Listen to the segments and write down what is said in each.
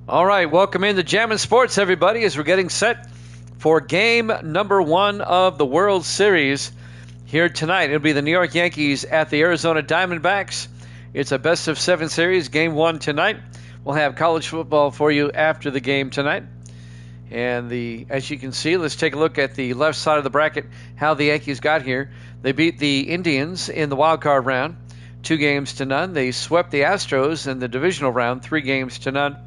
All right, welcome into Jammin' Sports, everybody, as we're getting set for game number 1 of the World Series here tonight. It'll be the New York Yankees at the Arizona Diamondbacks. It's a best-of-7 series, game 1 tonight. We'll have college football for you after the game tonight. And as you can see, let's take a look at the left side of the bracket, how the Yankees got here. They beat the Indians in the wild card round, 2-0. They swept the Astros in the divisional round, 3-0.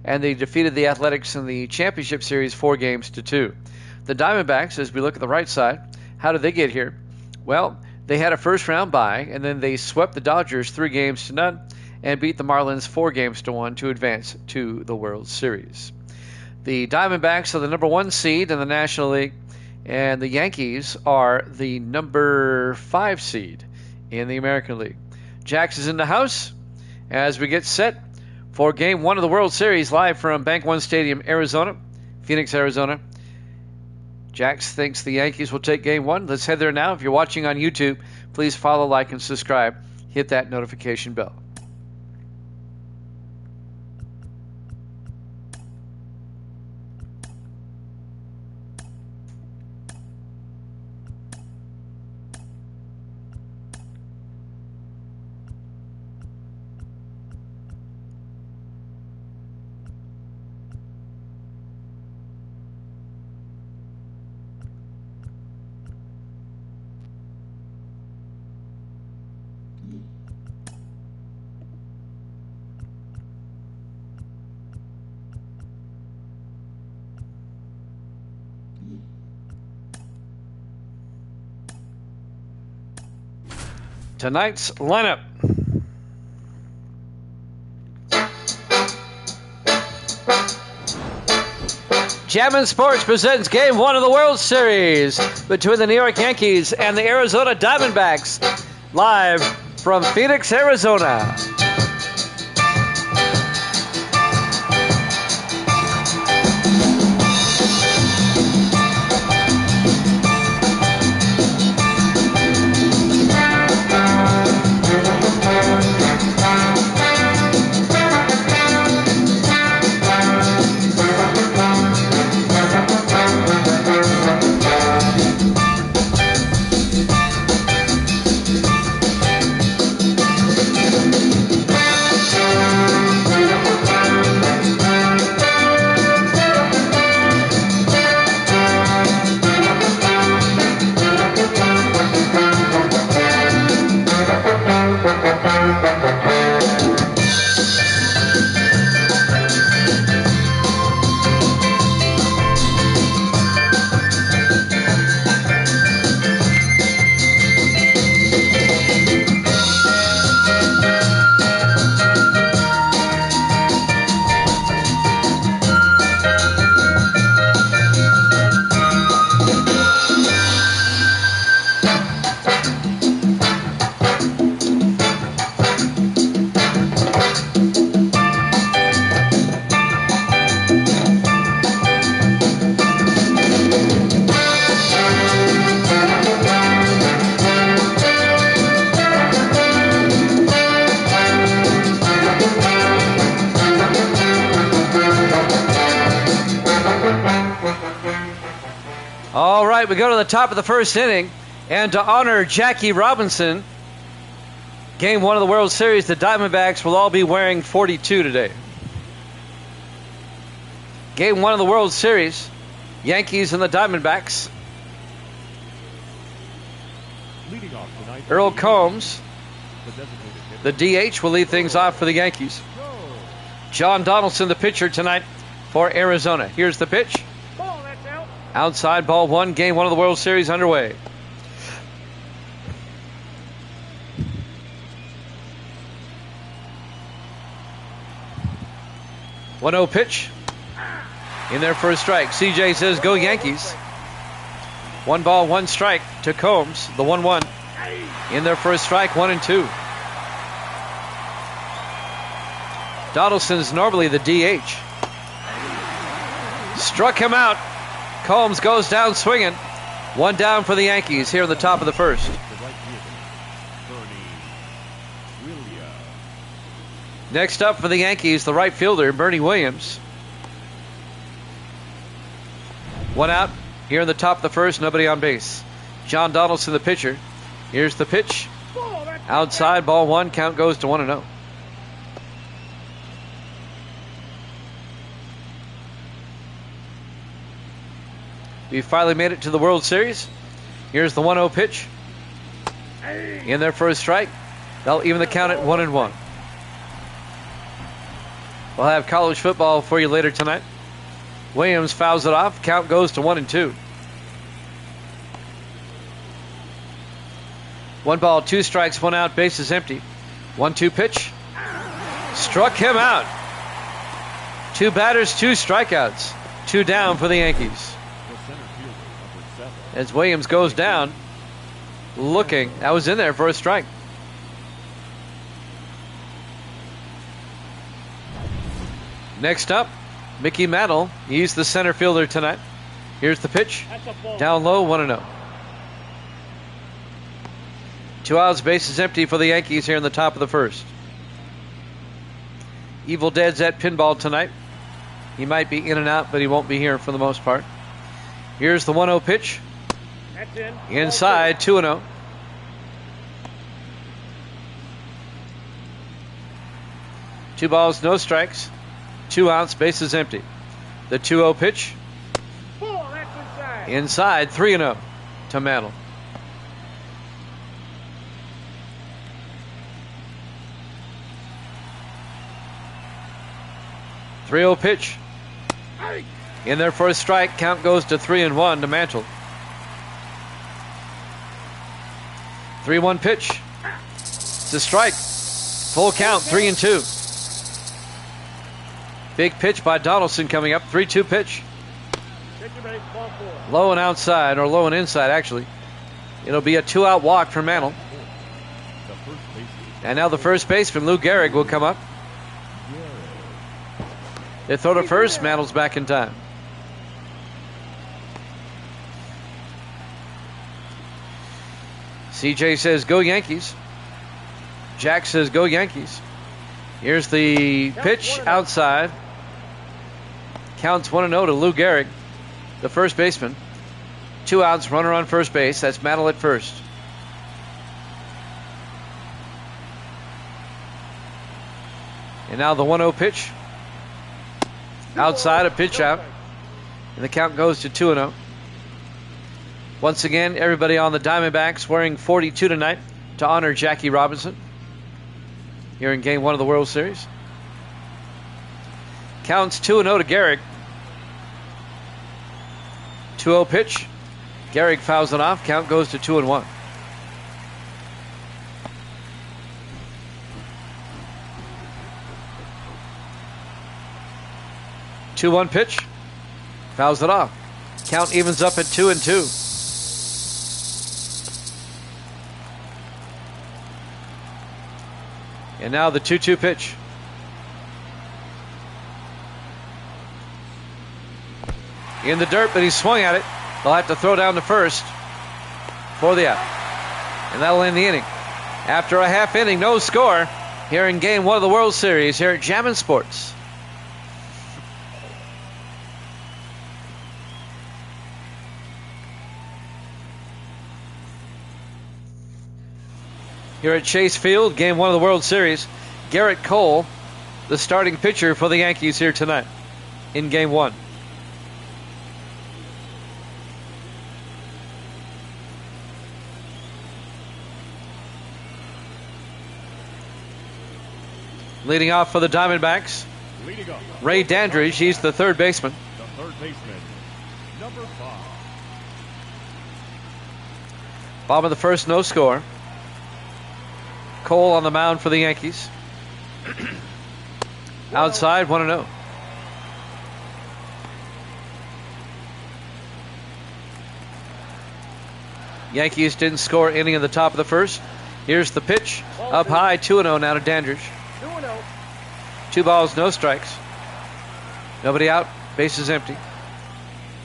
And they defeated the Athletics in the championship series 4-2. The Diamondbacks, as we look at the right side, how did they get here? Well, they had a first-round bye, and then they swept the Dodgers 3-0 and beat the Marlins 4-1 to advance to the World Series. The Diamondbacks are the number 1 seed in the National League, and the Yankees are the number 5 seed in the American League. Jax is in the house as we get set for Game 1 of the World Series, live from Bank One Stadium, Arizona, Phoenix, Arizona. Jax thinks the Yankees will take Game 1. Let's head there now. If you're watching on YouTube, please follow, like, and subscribe. Hit that notification bell. Tonight's lineup. Jammin' Sports presents Game 1 of the World Series between the New York Yankees and the Arizona Diamondbacks, live from Phoenix, Arizona. All right, we go to the top of the first inning, and to honor Jackie Robinson, Game 1 of the World Series, the Diamondbacks will all be wearing 42 today. Game 1 of the World Series, Yankees and the Diamondbacks. Earl Combs, the DH, will lead things off for the Yankees. John Donaldson, the pitcher tonight for Arizona. Here's the pitch. Outside, ball 1, Game 1 of the World Series underway. One 1-0 pitch. In there for a strike. CJ says, go Yankees. 1 ball, 1 strike to Combs. The 1-1. In there for a strike, 1-2. Donaldson's normally the DH. Struck him out. Combs goes down swinging. 1 down for the Yankees here in the top of the first. Next up for the Yankees, the right fielder, Bernie Williams. One out here in the top of the first, nobody on base. John Donaldson, the pitcher. Here's the pitch. Outside, ball one, count goes to 1-0. We finally made it to the World Series. Here's the 1-0 pitch. In their first strike. They'll even the count at 1-1. We'll have college football for you later tonight. Williams fouls it off. Count goes to 1-2. 1 ball, 2 strikes, 1 out, base is empty. 1-2 pitch. Struck him out. 2 batters, 2 strikeouts. 2 down for the Yankees. As Williams goes down, looking. That was in there for a strike. Next up, Mickey Mantle. He's the center fielder tonight. Here's the pitch. Down low, 1-0. 2 outs, base is empty for the Yankees here in the top of the first. Evil Dead's at pinball tonight. He might be in and out, but he won't be here for the most part. Here's the 1-0 pitch. Inside, 2-0. Two balls, no strikes. 2 outs, base is empty. The 2-0 pitch. Inside, 3-0 to Mantle. .30 pitch. In their first strike, count goes to 3-1 to Mantle. 3-1 pitch. It's a strike. Full count, 3-2. Big pitch by Donaldson coming up. 3-2 pitch. Low and outside, or low and inside actually. It'll be a 2-out walk for Mantle. And now the first baseman, Lou Gehrig, will come up. They throw to first. Mantle's back in time. CJ says, go Yankees. Jack says, go Yankees. Here's the pitch outside. Counts 1-0 to Lou Gehrig, the first baseman. 2 outs, runner on first base. That's Mantle at first. And now the 1-0 pitch. Outside, a pitch out. And the count goes to 2-0. Once again, everybody on the Diamondbacks wearing 42 tonight to honor Jackie Robinson here in Game 1 of the World Series. Counts 2-0 to Gehrig. 2-0 pitch. Gehrig fouls it off. Count goes to 2-1. Two-one pitch. Fouls it off. Count evens up at 2-2. And now the 2-2 pitch. In the dirt, but he swung at it. They'll have to throw down to first for the out. And that'll end the inning. After a half inning, no score here in Game 1 of the World Series here at Jammin' Sports. Here at Chase Field, Game 1 of the World Series, Garrett Cole, the starting pitcher for the Yankees here tonight in Game 1. Leading off for the Diamondbacks, Ray Dandridge. He's the third baseman. The third baseman, number 5. Bottom of the first, no score. Cole on the mound for the Yankees. Outside, 1-0. Yankees didn't score any in the top of the first. Here's the pitch. Up high, 2-0 now to Dandridge. 2 balls, no strikes. Nobody out. Base is empty.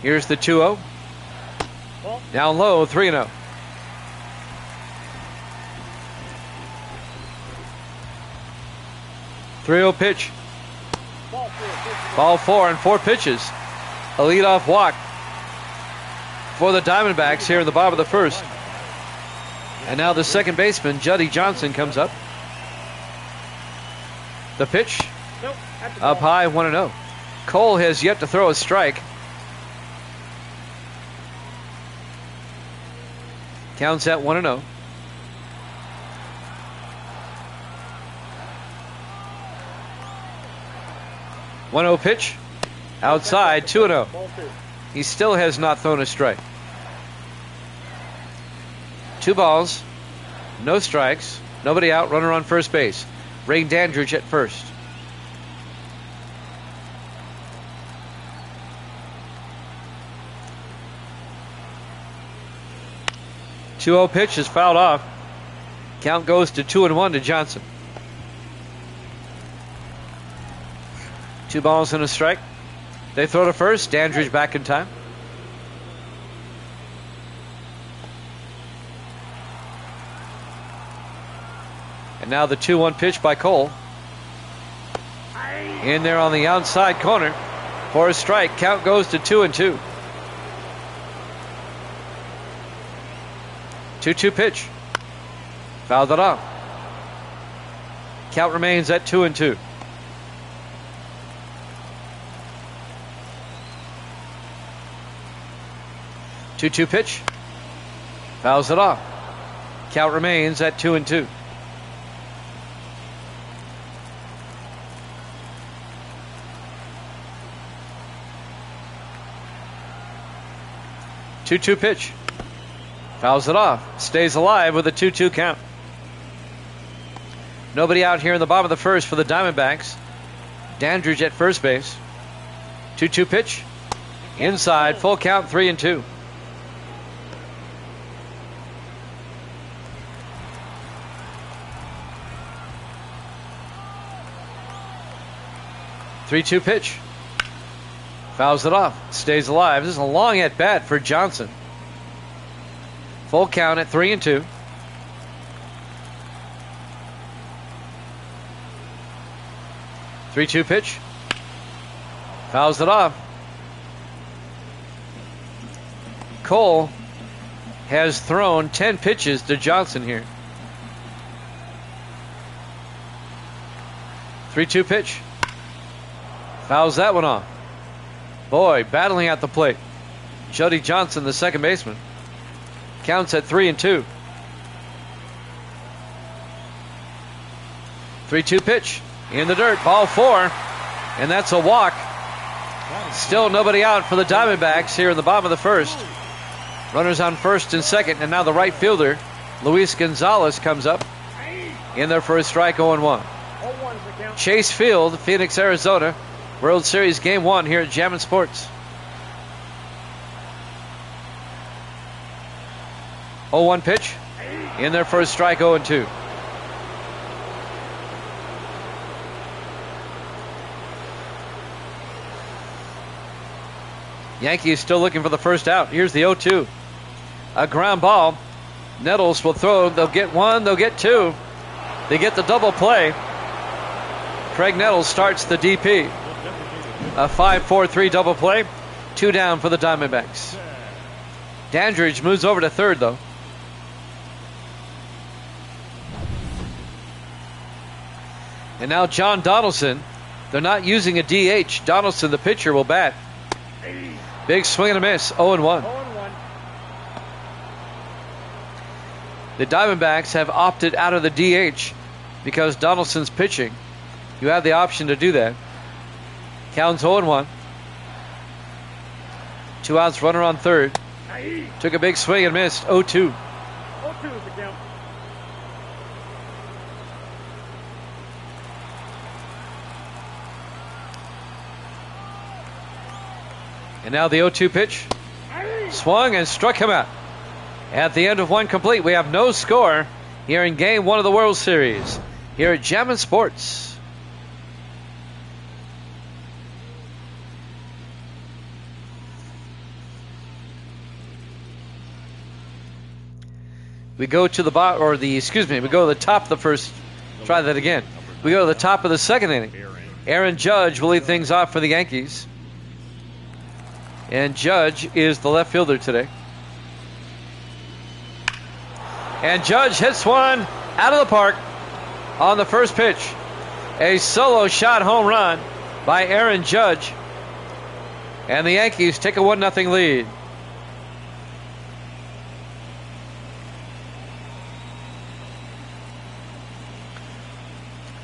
Here's the 2-0. Down low, 3-0. .30 pitch. Ball 4 and 4 pitches. A leadoff walk for the Diamondbacks here in the bottom of the first. And now the second baseman, Juddy Johnson, comes up. The pitch up high, 1-0. Cole has yet to throw a strike. Counts at 1-0. One-0 pitch. Outside, 2-0. He still has not thrown a strike. 2 balls, no strikes, nobody out, runner on first base. Ray Dandridge at first. Two-0 pitch is fouled off. Count goes to 2-1 to Johnson. 2 balls and a strike. They throw to first. Dandridge back in time. And now the 2-1 pitch by Cole. In there on the outside corner for a strike. Count goes to 2-2. 2-2 pitch. Fouled it off. Count remains at 2-2. Two-two pitch. Fouls it off. Count remains at 2-2. Two-two pitch. Fouls it off. Stays alive with a 2-2 count. Nobody out here in the bottom of the first for the Diamondbacks. Dandridge at first base. 2-2 pitch. Inside. Full count, 3-2. Three-two pitch. Fouls it off. Stays alive. This is a long at bat for Johnson. Full count at 3-2. Three-two pitch. Fouls it off. Cole has thrown 10 pitches to Johnson here. 3-2 pitch. Fouls that one off. Boy, battling at the plate. Juddy Johnson, the second baseman. Counts at 3-2. 3-2 pitch. In the dirt. Ball 4. And that's a walk. Still nobody out for the Diamondbacks here in the bottom of the first. Runners on first and second. And now the right fielder, Luis Gonzalez, comes up. In there for a strike, 0-1. Chase Field, Phoenix, Arizona. World Series Game 1 here at Jammin' Sports. 0-1 pitch. In there for a strike, 0-2. Yankees still looking for the first out. Here's the 0-2. A ground ball. Nettles will throw. They'll get 1. They'll get 2. They get the double play. Craig Nettles starts the DP. A 5-4-3 double play. 2 down for the Diamondbacks. Dandridge moves over to third, though. And now John Donaldson. They're not using a DH. Donaldson, the pitcher, will bat. Big swing and a miss. 0-1. The Diamondbacks have opted out of the DH because Donaldson's pitching. You have the option to do that. Counts 0-1. 2 outs, runner on third. Took a big swing and missed. 0-2. 0-2 is the count. And now the 0-2 pitch. Swung and struck him out. At the end of 1 complete, we have no score here in Game 1 of the World Series here at Jammin' Sports. We go to the we go to the top of the first. Try that again. We go to the top of the second inning. Aaron Judge will lead things off for the Yankees. And Judge is the left fielder today. And Judge hits one out of the park on the first pitch. A solo shot home run by Aaron Judge. And the Yankees take a 1-0 lead.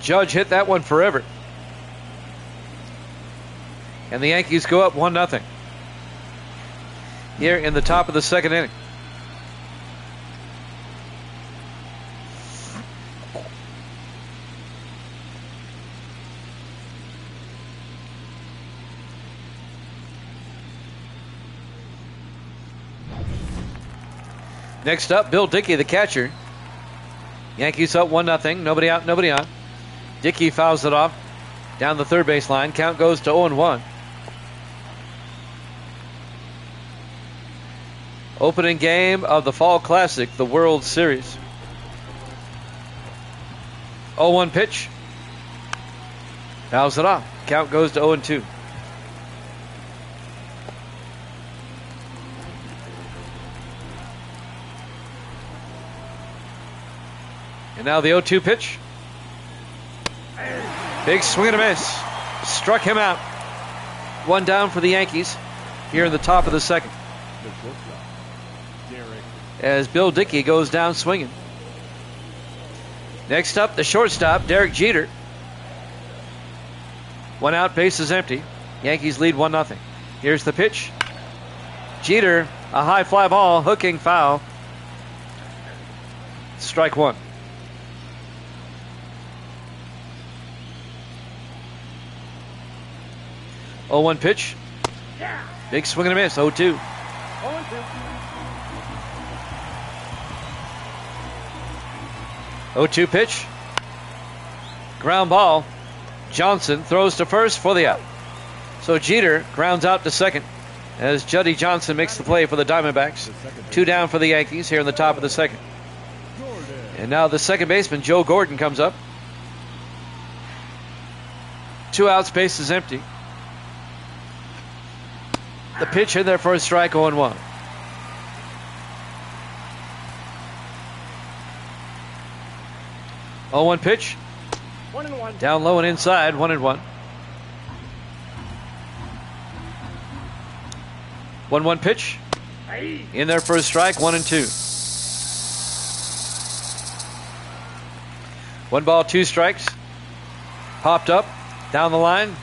Judge hit that one forever. And the Yankees go up 1-0 here in the top of the second inning. Next up, Bill Dickey, the catcher. Yankees up 1-0. Nobody out, nobody on. Dickey fouls it off down the third base line. Count goes to 0-1. Opening game of the Fall Classic, the World Series. 0-1 pitch. Fouls it off. Count goes to 0-2. And now the 0-2 pitch. Big swing and a miss. Struck him out. One down for the Yankees here in the top of the second. As Bill Dickey goes down swinging. Next up, the shortstop, Derek Jeter. One out, bases empty. Yankees lead 1-0. Here's the pitch. Jeter, a high fly ball, hooking foul. Strike one. Oh, 1 pitch. Big swing and a miss. 0-2. 0-2 pitch. Ground ball. Johnson throws to first for the out. So Jeter grounds out to second as Juddy Johnson makes the play for the Diamondbacks. 2 down for the Yankees here in the top of the second. And now the second baseman, Joe Gordon, comes up. 2 outs, bases empty. The pitch in there for a strike, 0-1. Oh, 1 pitch. 1-1. Down low and inside, 1-1. 1-1 pitch. In there for a strike, 1-2. 1 ball, 2 strikes. Popped up, down the line,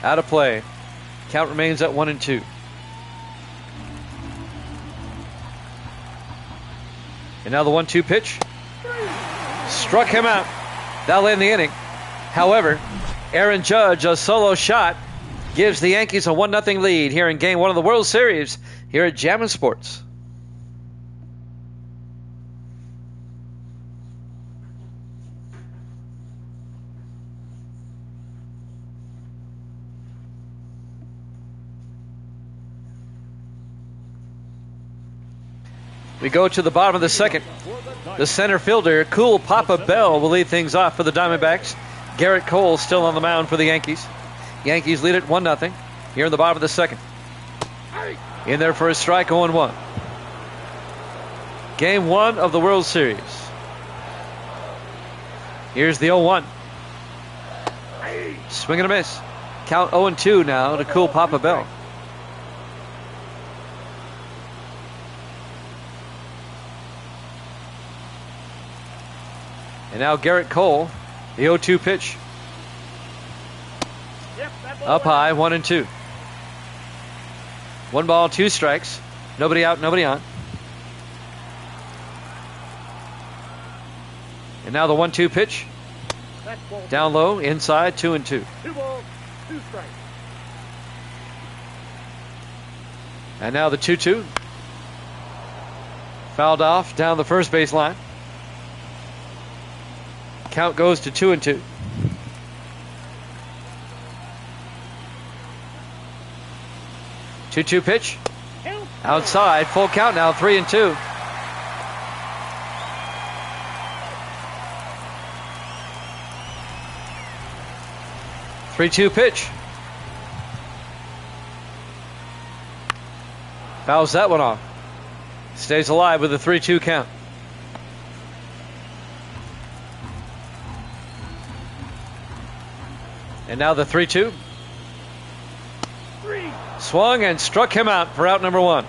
out of play. Count remains at 1-2. And now the 1-2 pitch. Struck him out. That'll end the inning. However, Aaron Judge, a solo shot, gives the Yankees a 1-0 lead here in Game 1 of the World Series here at Jammin' Sports. We go to the bottom of the second. The center fielder, Cool Papa Bell, will lead things off for the Diamondbacks. Garrett Cole still on the mound for the Yankees. Yankees lead it 1-0 here in the bottom of the second. In there for a strike, 0-1. Game 1 of the World Series. Here's the 0-1. Swing and a miss. Count 0-2 now to Cool Papa Bell. And now Garrett Cole, the 0-2 pitch. Up high, 1-2. 1 ball, 2 strikes. Nobody out, nobody on. And now the 1-2 pitch. Down low, inside, 2-2. 2 balls, 2 strikes. And now the 2-2. Fouled off down the first base line. Count goes to 2-2. Two-two pitch. Outside, full count now, 3-2. Three-two pitch. Fouls that one off. Stays alive with a 3-2 count. And now the 3-2. Swung and struck him out for out number 1.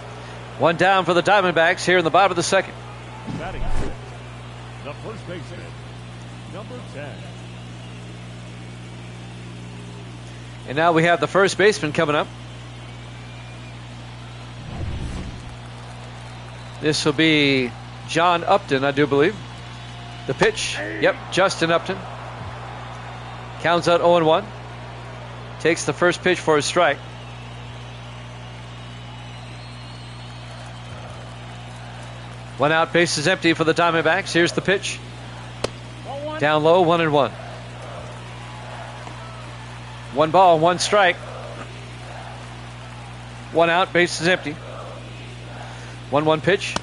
One down for the Diamondbacks here in the bottom of the second. Batting sixth, the first baseman, number 10. And now we have the first baseman coming up. This will be John Upton, I do believe. The pitch, yep, Justin Upton. Counts out 0-1. Takes the first pitch for a strike. One out, base is empty for the Diamondbacks. Here's the pitch. Down low, 1-1. 1 ball, 1 strike. 1 out, base is empty. 1-1 pitch.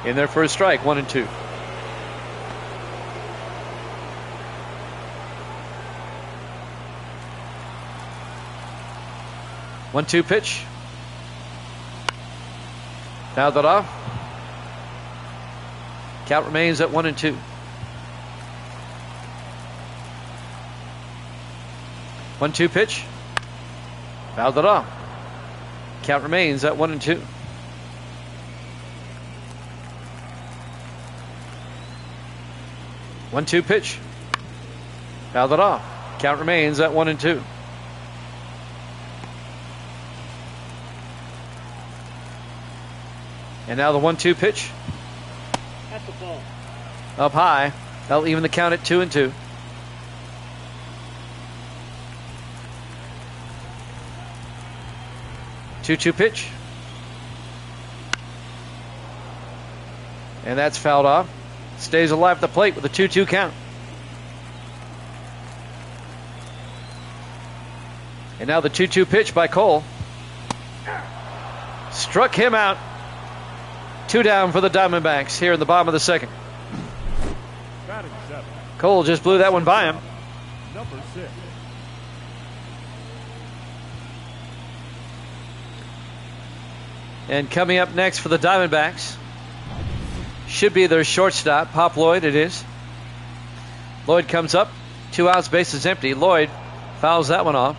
In there for a strike, 1-2. One-two pitch. Fouled that off. Count remains at 1-2. 1-2 pitch. Fouled it off. Count remains at 1-2. One-two pitch. Fouled it off. Count remains at 1-2. And now the 1-2 pitch. That's the ball. Up high. That'll even the count at 2-2. Two-two pitch. And that's fouled off. Stays alive at the plate with a 2-2 count. And now the 2-2 pitch by Cole. Struck him out. 2 down for the Diamondbacks here in the bottom of the second. Batting seventh, Cole just blew that one by him. number 6. And coming up next for the Diamondbacks should be their shortstop, Pop Lloyd. It is. Lloyd comes up. 2 outs, base is empty. Lloyd fouls that one off.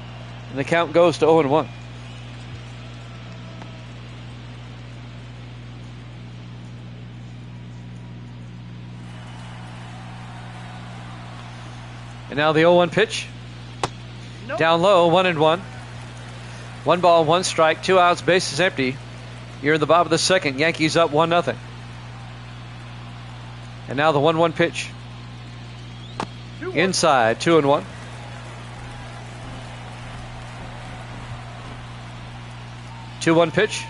And the count goes to 0-1. And now the 0-1 pitch. Nope. Down low, 1-1. 1 ball, 1 strike, 2 outs, base is empty. You're in the bottom of the second. Yankees up 1-0. And now the 1-1 pitch. Inside, 2-1. Two-one pitch.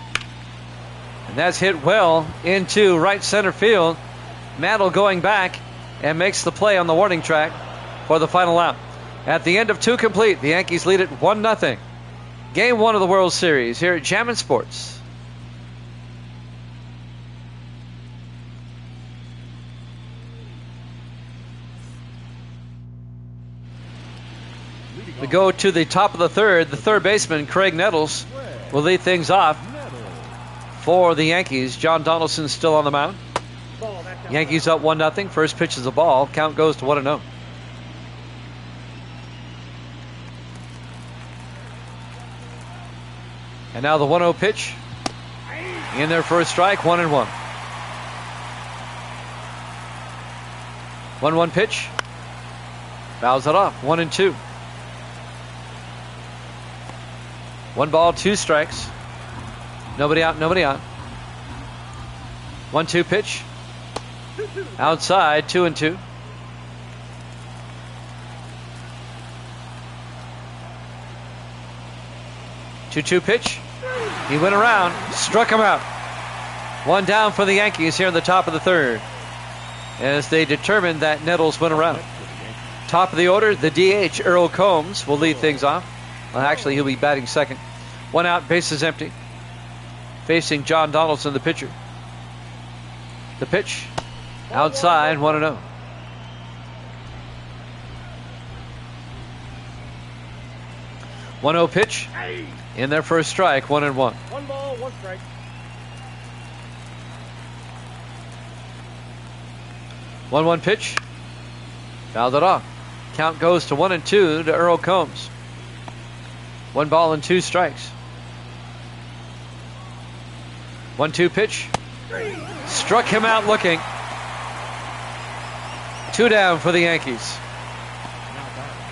And that's hit well into right center field. Mantle going back and makes the play on the warning track for the final out. At the end of 2 complete, the Yankees lead it 1-0. Game 1 of the World Series here at Jammin' Sports. We go to the top of the third. The third baseman, Craig Nettles, will lead things off for the Yankees. John Donaldson still on the mound. Ball, that's out. Yankees up 1-0. First pitch is a ball. Count goes to 1-0. And now the 1-0 pitch. In there for a strike, 1-1. 1-1 pitch. Fouls it off, 1-2. 1 ball, 2 strikes. Nobody out, nobody on. 1-2 pitch. Outside, 2-2. Two-two pitch. He went around, struck him out. 1 down for the Yankees here in the top of the third, as they determined that Nettles went around. Top of the order, the DH, Earl Combs, will lead things off. Well, actually, he'll be batting second. 1 out, bases empty. Facing John Donaldson, the pitcher. The pitch. Outside, 1-0. One-0 pitch. In there for a strike, 1-1. 1 ball, 1 strike. 1-1 pitch. Fouled it off. Count goes to 1-2 to Earl Combs. 1 ball and 2 strikes. 1-2 pitch. Struck him out looking. 2 down for the Yankees.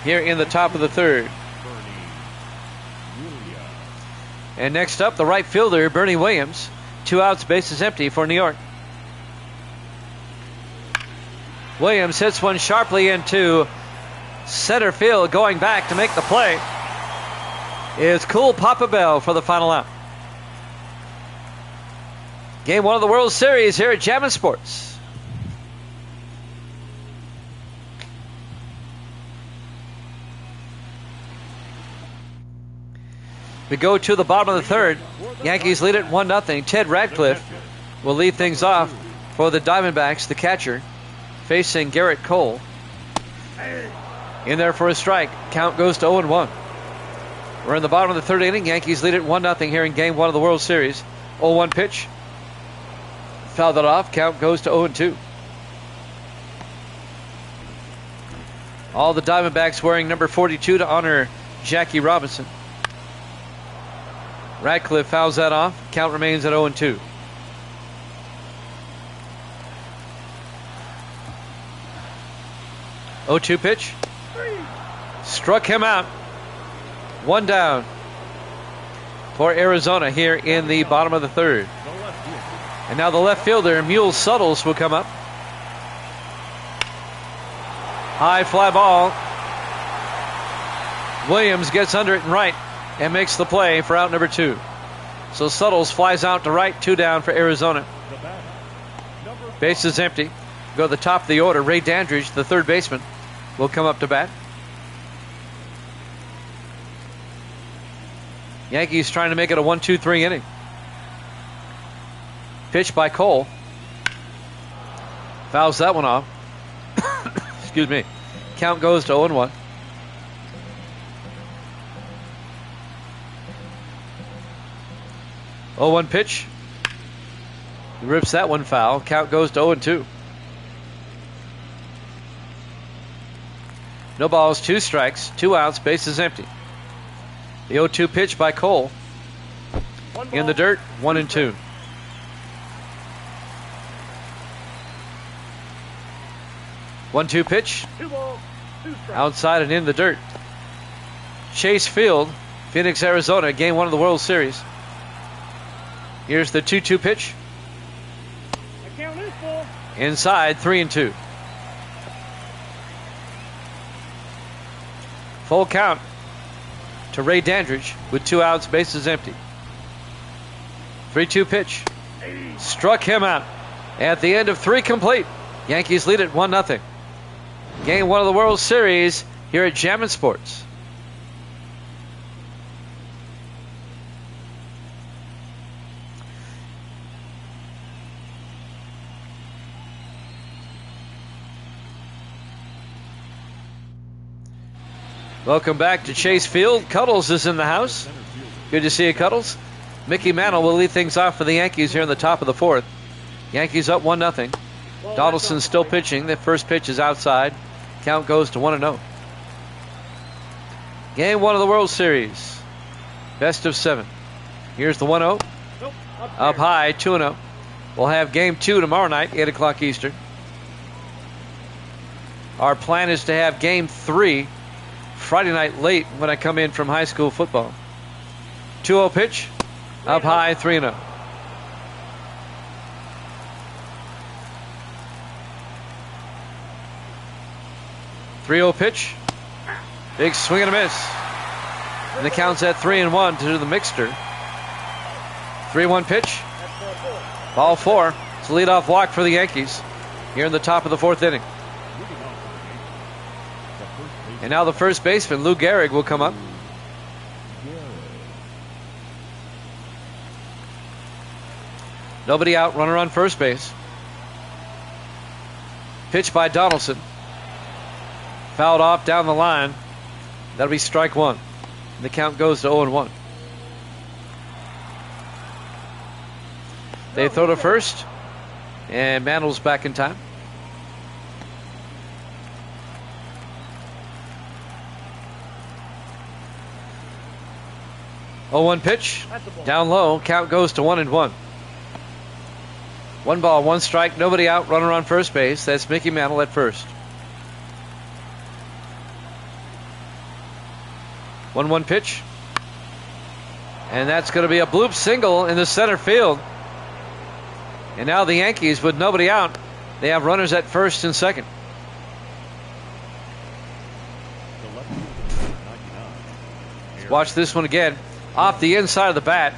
Here in the top of the third. And next up, the right fielder, Bernie Williams. 2 outs, bases empty for New York. Williams hits one sharply into center field. Going back to make the play is Cool Papa Bell for the final out. Game 1 of the World Series here at Jammin' Sports. We go to the bottom of the third. Yankees lead it 1-0. Ted Radcliffe will lead things off for the Diamondbacks, the catcher, facing Garrett Cole. In there for a strike. Count goes to 0-1. We're in the bottom of the third inning. Yankees lead it 1-0 here in Game 1 of the World Series. 0-1 pitch. Fouled it off. Count goes to 0-2. All the Diamondbacks wearing number 42 to honor Jackie Robinson. Radcliffe fouls that off. Count remains at 0-2. Oh, 2 pitch. Struck him out. 1 down for Arizona here in the bottom of the third. And now the left fielder, Mule Suttles, will come up. High fly ball. Williams gets under it and right and makes the play for out number 2. So Suttles flies out to right, 2 down for Arizona. Base is empty. Go to the top of the order. Ray Dandridge, the third baseman, will come up to bat. Yankees trying to make it a 1-2-3 inning. Pitch by Cole. Fouls that one off. Excuse me. Count goes to 0-1. Oh, 1 pitch. He rips that one foul. Count goes to 0-2. No balls, 2 strikes, 2 outs, bases empty. The 0-2 pitch by Cole. In the dirt, 1-2. One-two pitch. 2 balls, 2 strikes. Outside and in the dirt. Chase Field, Phoenix, Arizona, Game 1 of the World Series. Here's the 2-2 pitch. The count is full. Inside, 3-2. Full count to Ray Dandridge with 2 outs, bases empty. 3-2 pitch. Struck him out. At the end of 3 complete, Yankees lead it 1-0. Game 1 of the World Series here at Jammin' Sports. Welcome back to Chase Field. Cuddles is in the house. Good to see you, Cuddles. Mickey Mantle will lead things off for the Yankees here in the top of the 4th. Yankees up 1-0. Donaldson still pitching. The first pitch is outside. Count goes to 1-0. Game 1 of the World Series. Best of 7. Here's the 1-0. Nope, Up high, 2-0. We'll have Game 2 tomorrow night, 8 o'clock Eastern. Our plan is to have Game 3 Friday night late when I come in from high school football. 2-0 pitch. Up high, 3-0. .30 pitch. Big swing and a miss. And the count's at 3-1 to the mixture. 3-1 pitch. Ball 4. It's a leadoff walk for the Yankees here in the top of the 4th inning. And now the first baseman, Lou Gehrig, will come up. Nobody out, runner on first base. Pitch by Donaldson. Fouled off down the line. That'll be strike 1. And the count goes to 0-1. They throw to first. And Mantle's back in time. 0-1 pitch. That's the ball. Down low. Count goes to 1-1. 1 ball, 1 strike. Nobody out. Runner on first base. That's Mickey Mantle at first. 1-1 pitch. And that's going to be a bloop single in the center field. And now the Yankees, with nobody out, they have runners at first and second. The left fielder, 99. Watch this one again. Off the inside of the bat.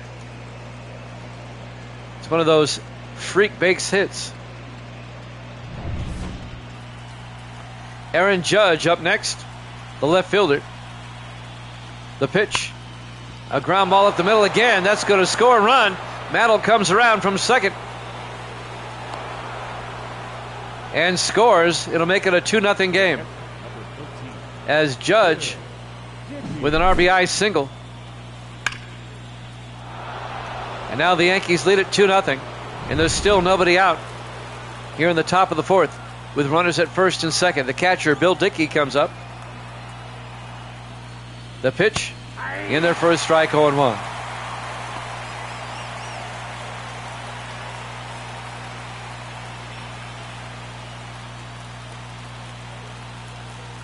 It's one of those freak base hits. Aaron Judge up next, the left fielder. The pitch. A ground ball up the middle again. That's going to score a run. Mantle comes around from second and scores. It'll make it a 2-0 game Number 13. as Judge with an RBI single. And now the Yankees lead it 2-0. And there's still nobody out here in the top of the fourth with runners at first and second. The catcher, Bill Dickey, comes up. The pitch in there for a strike, 0-1.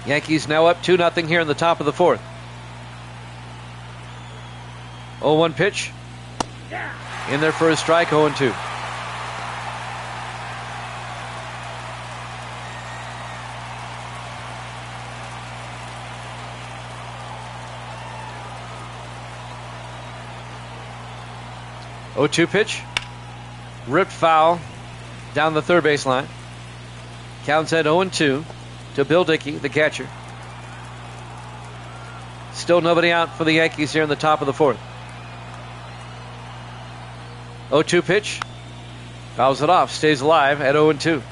Yankees now up 2-0 here in the top of the fourth. 0-1 pitch. In there for a strike, 0-2. Oh, 2 pitch. Ripped foul down the third base line. Counts at 0-2 to Bill Dickey, the catcher. Still nobody out for the Yankees here in the top of the fourth. 0-2 pitch. Fouls it off. Stays alive at 0-2.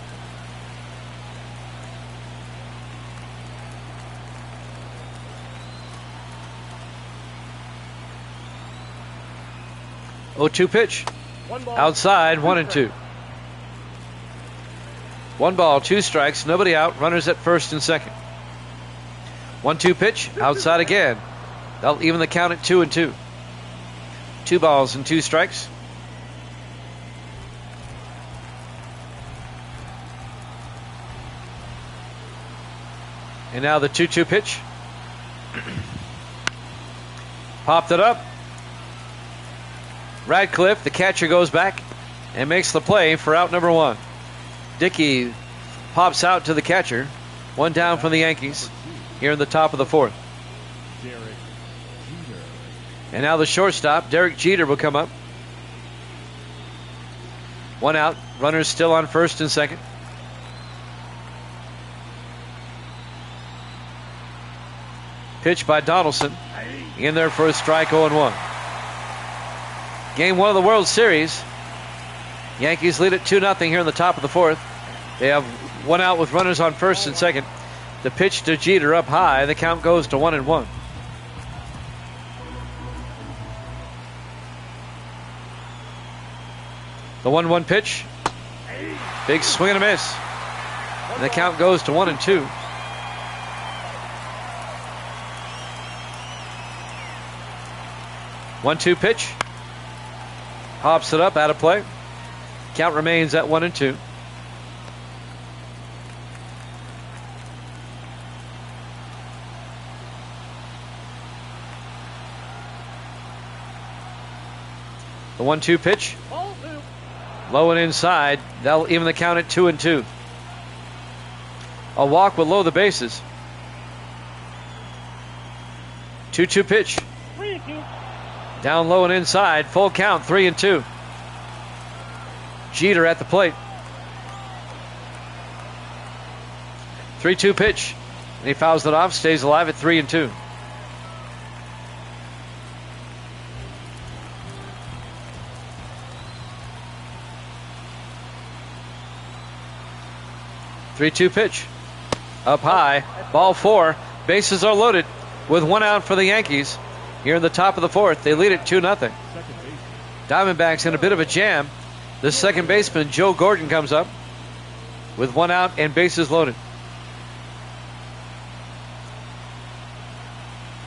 Pitch. 1 ball. Outside, 1-2. 1 ball, 2 strikes, nobody out. Runners at first and second. 1-2 pitch. Outside again. They'll even the count at 2-2. 2 balls and 2 strikes. And now the 2-2 pitch. Popped it up. Radcliffe, the catcher, goes back and makes the play for out number 1. Dickey pops out to the catcher. 1 down from the Yankees here in the top of the fourth. Derek Jeter. And now the shortstop, Derek Jeter, will come up. 1 out. Runners still on first and second. Pitch by Donaldson. In there for a strike, 0-1. Game 1 of the World Series. Yankees lead it 2-0 here in the top of the fourth. They have 1 out with runners on first and second. The pitch to Jeter up high. The count goes to 1-1. The 1-1 pitch. Big swing and a miss. And the count goes to 1-2. 1-2 pitch. Hops it up, out of play. Count remains at 1-2. The 1-2 pitch. Ball 2. Low and inside. That'll even the count at 2-2. A walk will low the bases. 2-2 pitch. 3-2. Down low and inside. Full count, 3-2. Jeter at the plate. 3-2 pitch. And he fouls it off, stays alive at 3-2. Three-two pitch. Up high. Ball 4. Bases are loaded with 1 out for the Yankees. Here in the top of the fourth, they lead it 2-0. Second base. Diamondbacks in a bit of a jam. The second baseman, Joe Gordon, comes up with 1 out and bases loaded.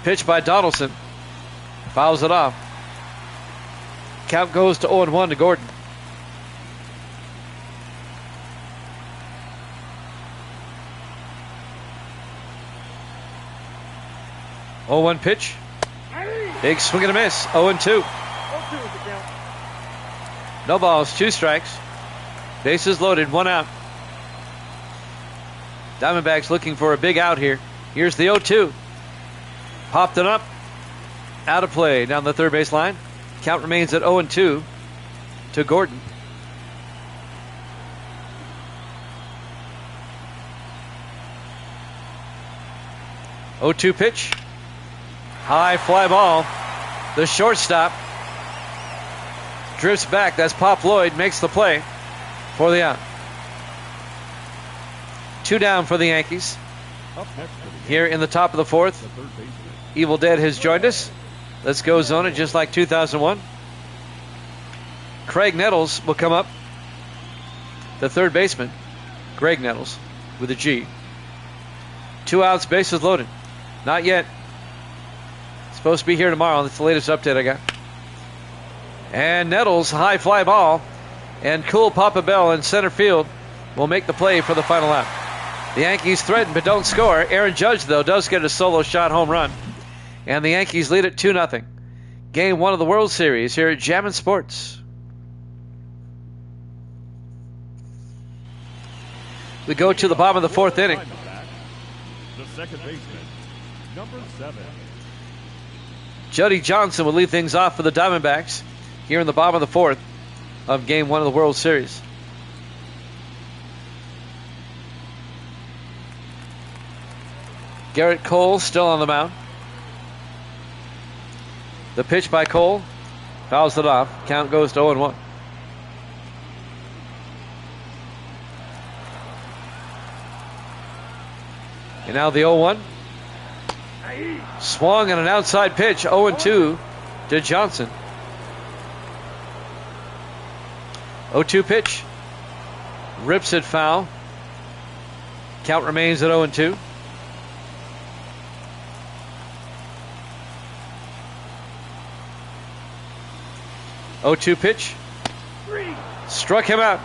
Pitch by Donaldson. Fouls it off. Count goes to 0-1 to Gordon. Oh, 1 pitch. Big swing and a miss. 0-2. No balls, 2 strikes. Bases loaded, 1 out. Diamondbacks looking for a big out here. Here's the 0-2. Popped it up. Out of play down the third base line. Count remains at 0-2 to Gordon. Oh, 2 pitch. High fly ball. The shortstop drifts back. That's Pop Lloyd. Makes the play for the out. 2 down for the Yankees. Here in the top of the 4th. Evil Dead has joined us. Let's go zone it just like 2001. Craig Nettles will come up. The third baseman. Greg Nettles with a G. 2 outs, bases loaded. Not yet. Supposed to be here tomorrow. That's the latest update I got. And Nettles, high fly ball. And cool Papa Bell in center field will make the play for the final out. The Yankees threaten but don't score. Aaron Judge, though, does get a solo shot home run. And the Yankees lead it 2-0. Game 1 of the World Series here at Jammin' Sports. We go to the bottom of the 4th inning. The second baseman, number 7. Juddy Johnson will lead things off for the Diamondbacks here in the bottom of the 4th of Game 1 of the World Series. Garrett Cole still on the mound. The pitch by Cole fouls it off. Count goes to 0-1. And now the 0-1. Swung on an outside pitch. 0-2 to Johnson. 0-2 pitch. Rips it foul. Count remains at 0-2. Oh, 2 pitch. Struck him out.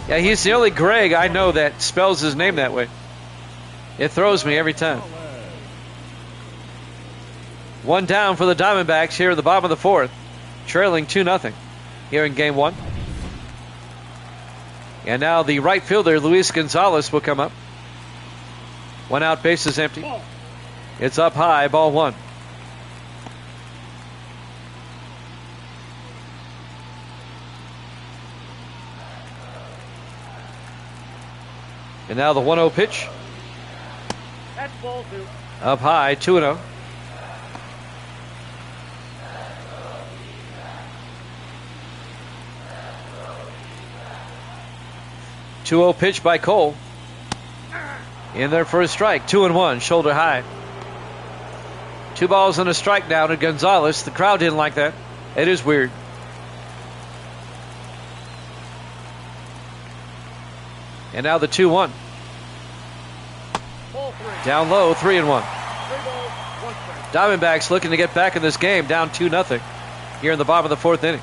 Yeah, he's the only Greg I know that spells his name that way. It throws me every time. 1 down for the Diamondbacks here at the bottom of the 4th. Trailing 2-0 here in Game 1. And now the right fielder, Luis Gonzalez, will come up. 1 out, bases empty. It's up high, ball 1. And now the 1-0 pitch. That's ball 2. Up high, 2-0. Two-0 pitch by Cole. In there for a strike. 2-1, shoulder high. 2 balls and a strike down to Gonzalez. The crowd didn't like that. It is weird. And now the 2-1. Down low, 3-1. 3 balls, 1 strike. Diamondbacks looking to get back in this game, down 2-0 here in the bottom of the 4th inning.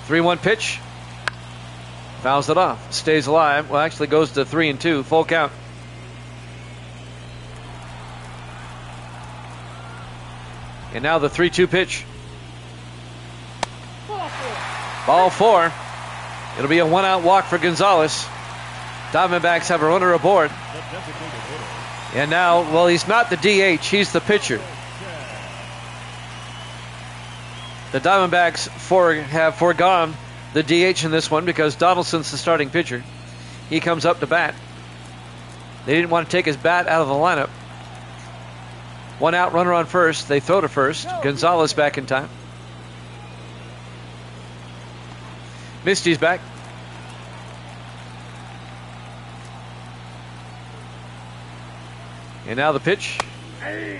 3-1 pitch. Fouls it off. Stays alive. Well, actually goes to 3-2. Full count. And now the 3-2 pitch. Ball 4. It'll be a 1-out walk for Gonzalez. Diamondbacks have a runner aboard. And now, well, he's not the DH, he's the pitcher. The Diamondbacks have foregone the DH in this one because Donaldson's the starting pitcher. He comes up to bat. They didn't want to take his bat out of the lineup. 1 out, runner on first. They throw to first. Gonzalez back in time. Misty's back. And now the pitch.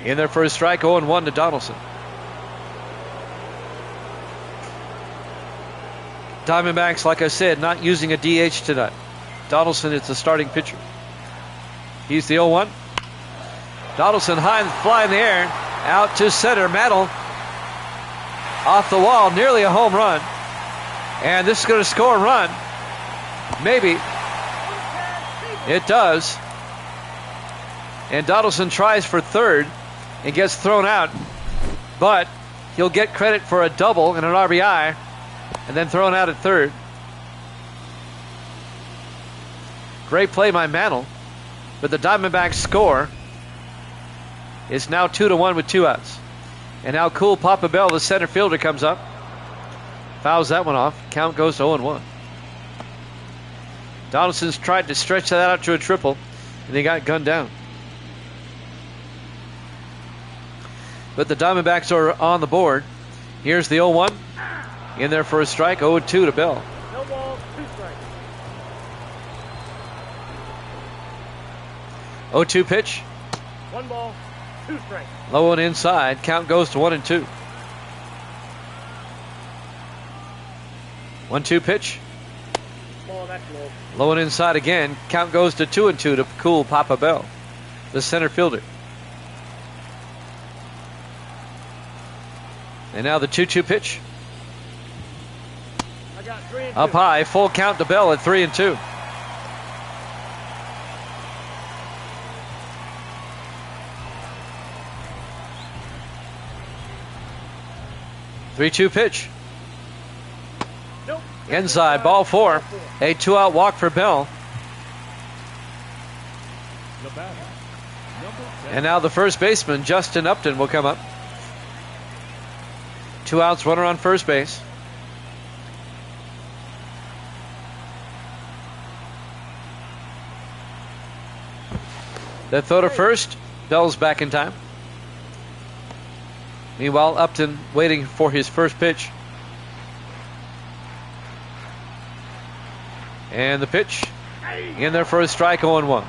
In there for a strike, 0-1 to Donaldson. Diamondbacks, like I said, not using a DH tonight. Donaldson is the starting pitcher. He's the 0-1. Donaldson high and fly in the air. Out to center. Mantle off the wall. Nearly a home run. And this is going to score a run. Maybe. It does. And Donaldson tries for third and gets thrown out. But he'll get credit for a double and an RBI. And then thrown out at third. Great play by Mantle. But the Diamondbacks score. It's now 2-1 with 2 outs. And now Cool Papa Bell, the center fielder, comes up. Fouls that one off. Count goes to 0-1. Donaldson's tried to stretch that out to a triple, and he got gunned down. But the Diamondbacks are on the board. Here's the 0-1. In there for a strike. 0-2 to Bell. No ball, 2 strikes. 0-2 pitch. 1 ball, 2 strikes. Low and inside. Count goes to 1-2. 1-2 pitch. Ball, that's low. Low and inside again. Count goes to 2-2 to Cool Papa Bell, the center fielder. And now the 2-2 pitch. I got 3 and 2. Up high. Full count to Bell at 3-2. Three-two pitch. Nope. Inside, ball 4. A 2-out walk for Bell. The batter, number 10. And now the first baseman, Justin Upton, will come up. 2 outs, runner on first base. The throw to first. Bell's back in time. Meanwhile, Upton waiting for his first pitch. And the pitch. In there for a strike, 0-1.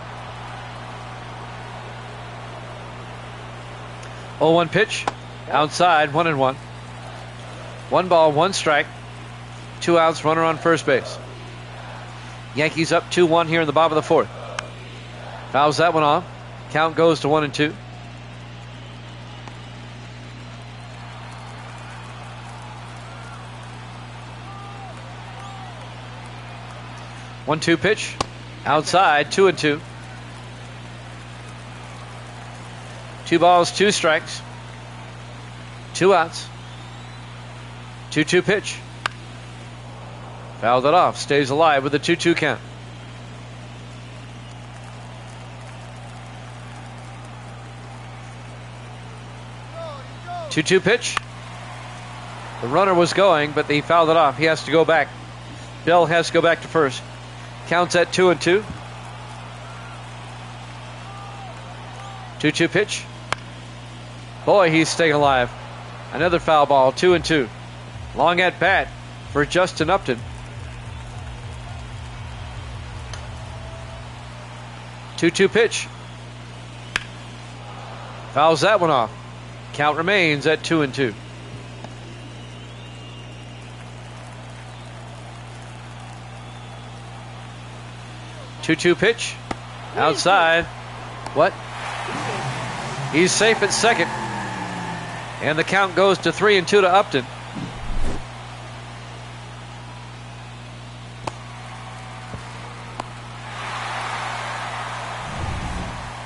0-1 pitch. Outside, 1-1. 1 ball, 1 strike. 2 outs, runner on first base. Yankees up 2-1 here in the bottom of the 4th. Fouls that one off. Count goes to 1-2. One-two pitch. Outside, 2-2. 2 balls, 2 strikes. 2 outs. 2-2 pitch. Fouled it off. Stays alive with a 2-2 count. Two-two pitch. The runner was going, but he fouled it off. He has to go back. Bell has to go back to first. Counts at 2-2. 2-2 pitch. Boy, he's staying alive. Another foul ball, 2-2. Long at bat for Justin Upton. 2-2 pitch. Fouls that one off. Count remains at 2-2. Two-two pitch. Outside. What? He's safe at second. And the count goes to 3-2 to Upton.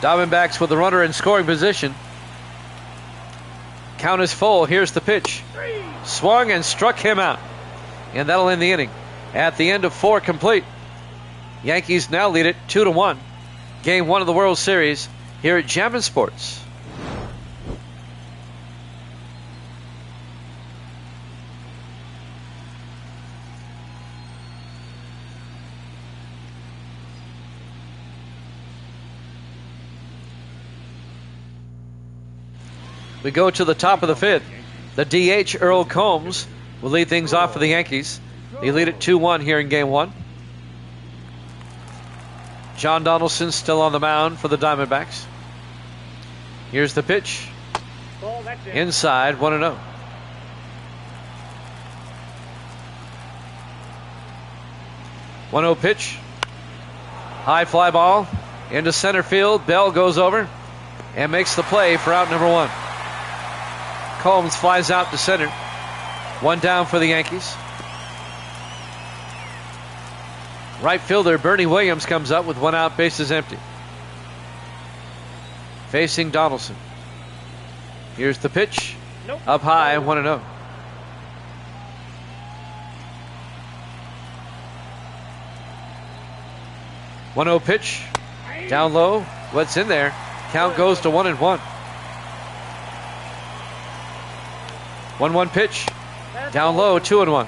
Diamondbacks with the runner in scoring position. Count is full. Here's the pitch. Swung and struck him out. And that'll end the inning. At the end of 4 complete. Yankees now lead it 2-1. Game 1 of the World Series here at Jammin' Sports. We go to the top of the 5th. The DH, Earl Combs, will lead things off for the Yankees. They lead it 2-1 here in Game 1. John Donaldson still on the mound for the Diamondbacks. Here's the pitch. Inside, 1-0. One 0 pitch. High fly ball into center field. Bell goes over and makes the play for out number 1. Combs flies out to center. One down for the Yankees. Right fielder Bernie Williams comes up with one out, bases empty. Facing Donaldson. Here's the pitch. Nope. Up high, 1-0. One 0 pitch. Down low. What's in there? Count goes to 1-1. 1-1 pitch. Down low, 2-1.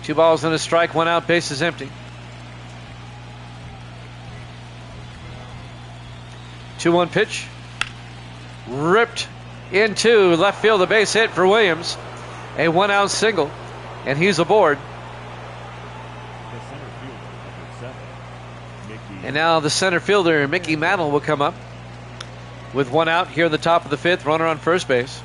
2 balls and a strike, 1 out, bases empty. 2-1 pitch. Ripped into left field, a base hit for Williams. A 1 out single, and he's aboard. The center fielder, number 7, Mickey. And now the center fielder, Mickey Mantle, will come up with 1 out here in the top of the 5th, runner on first base.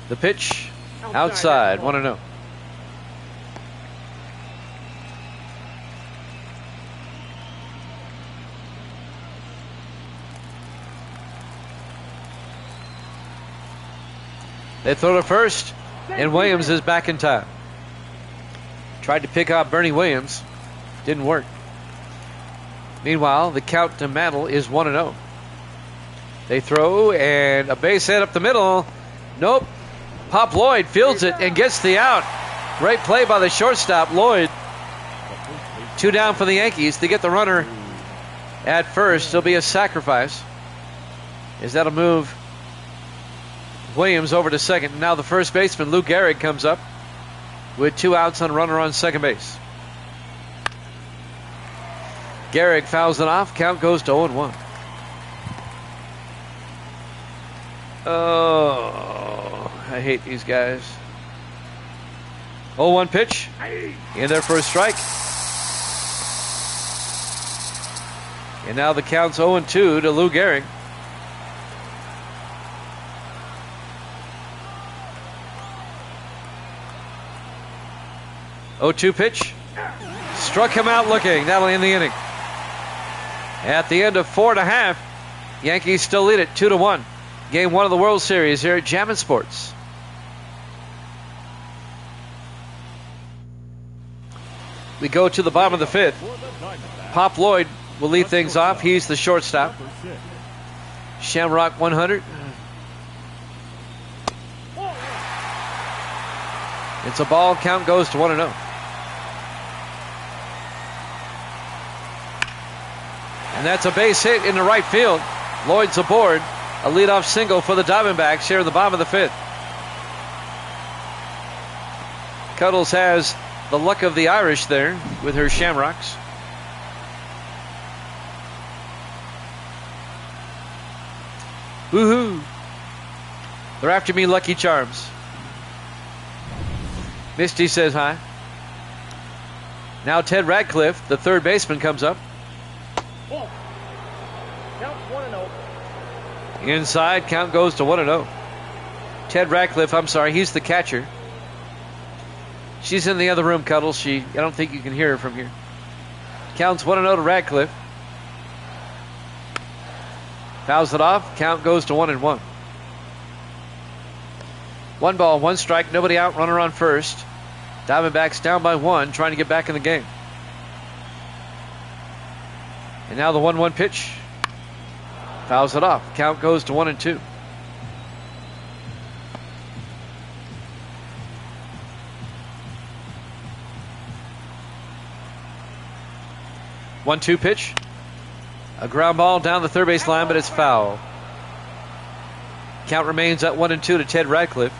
The pitch outside, 1-0. They throw to first, and Williams is back in time. Tried to pick out Bernie Williams, didn't work. Meanwhile, the count to Mantle is 1-0. They throw, and a base hit up the middle. Nope. Pop Lloyd fields it and gets the out. Great play by the shortstop, Lloyd. 2 down for the Yankees to get the runner at first. It'll be a sacrifice, as that'll move Williams over to second. Now the first baseman, Lou Gehrig, comes up with 2 outs on a runner on second base. Gehrig fouls it off. Count goes to 0-1. Oh, I hate these guys. 0-1 pitch. In there for a strike. And now the count's 0-2 to Lou Gehrig. Oh-2 pitch. Struck him out looking. That'll end the inning. At the end of 4.5, Yankees still lead it 2-1. Game 1 of the World Series here at Jammin' Sports. We go to the bottom of the 5th. Pop Lloyd will lead things off. He's the shortstop. Shamrock 100. It's a ball. Count goes to 1-0. And that's a base hit into right field. Lloyd's aboard. A leadoff single for the Diamondbacks here in the bottom of the 5th. Cuddles has the luck of the Irish there with her Shamrocks. Woohoo! They're after me, Lucky Charms. Misty says hi. Now Ted Radcliffe, the third baseman, comes up. Ball. Count 1-0. Inside, count goes to 1-0. Ted Radcliffe, I'm sorry, he's the catcher. She's in the other room, Cuddles. I don't think you can hear her from here. Counts 1-0 to Radcliffe. Fouls it off. Count goes to 1-1. 1 ball, 1 strike, nobody out, runner on first. Diamondbacks down by 1, trying to get back in the game. And now the 1-1 pitch. Fouls it off. Count goes to 1-2. One-two pitch. A ground ball down the third base line, but it's foul. Count remains at 1-2 to Ted Radcliffe.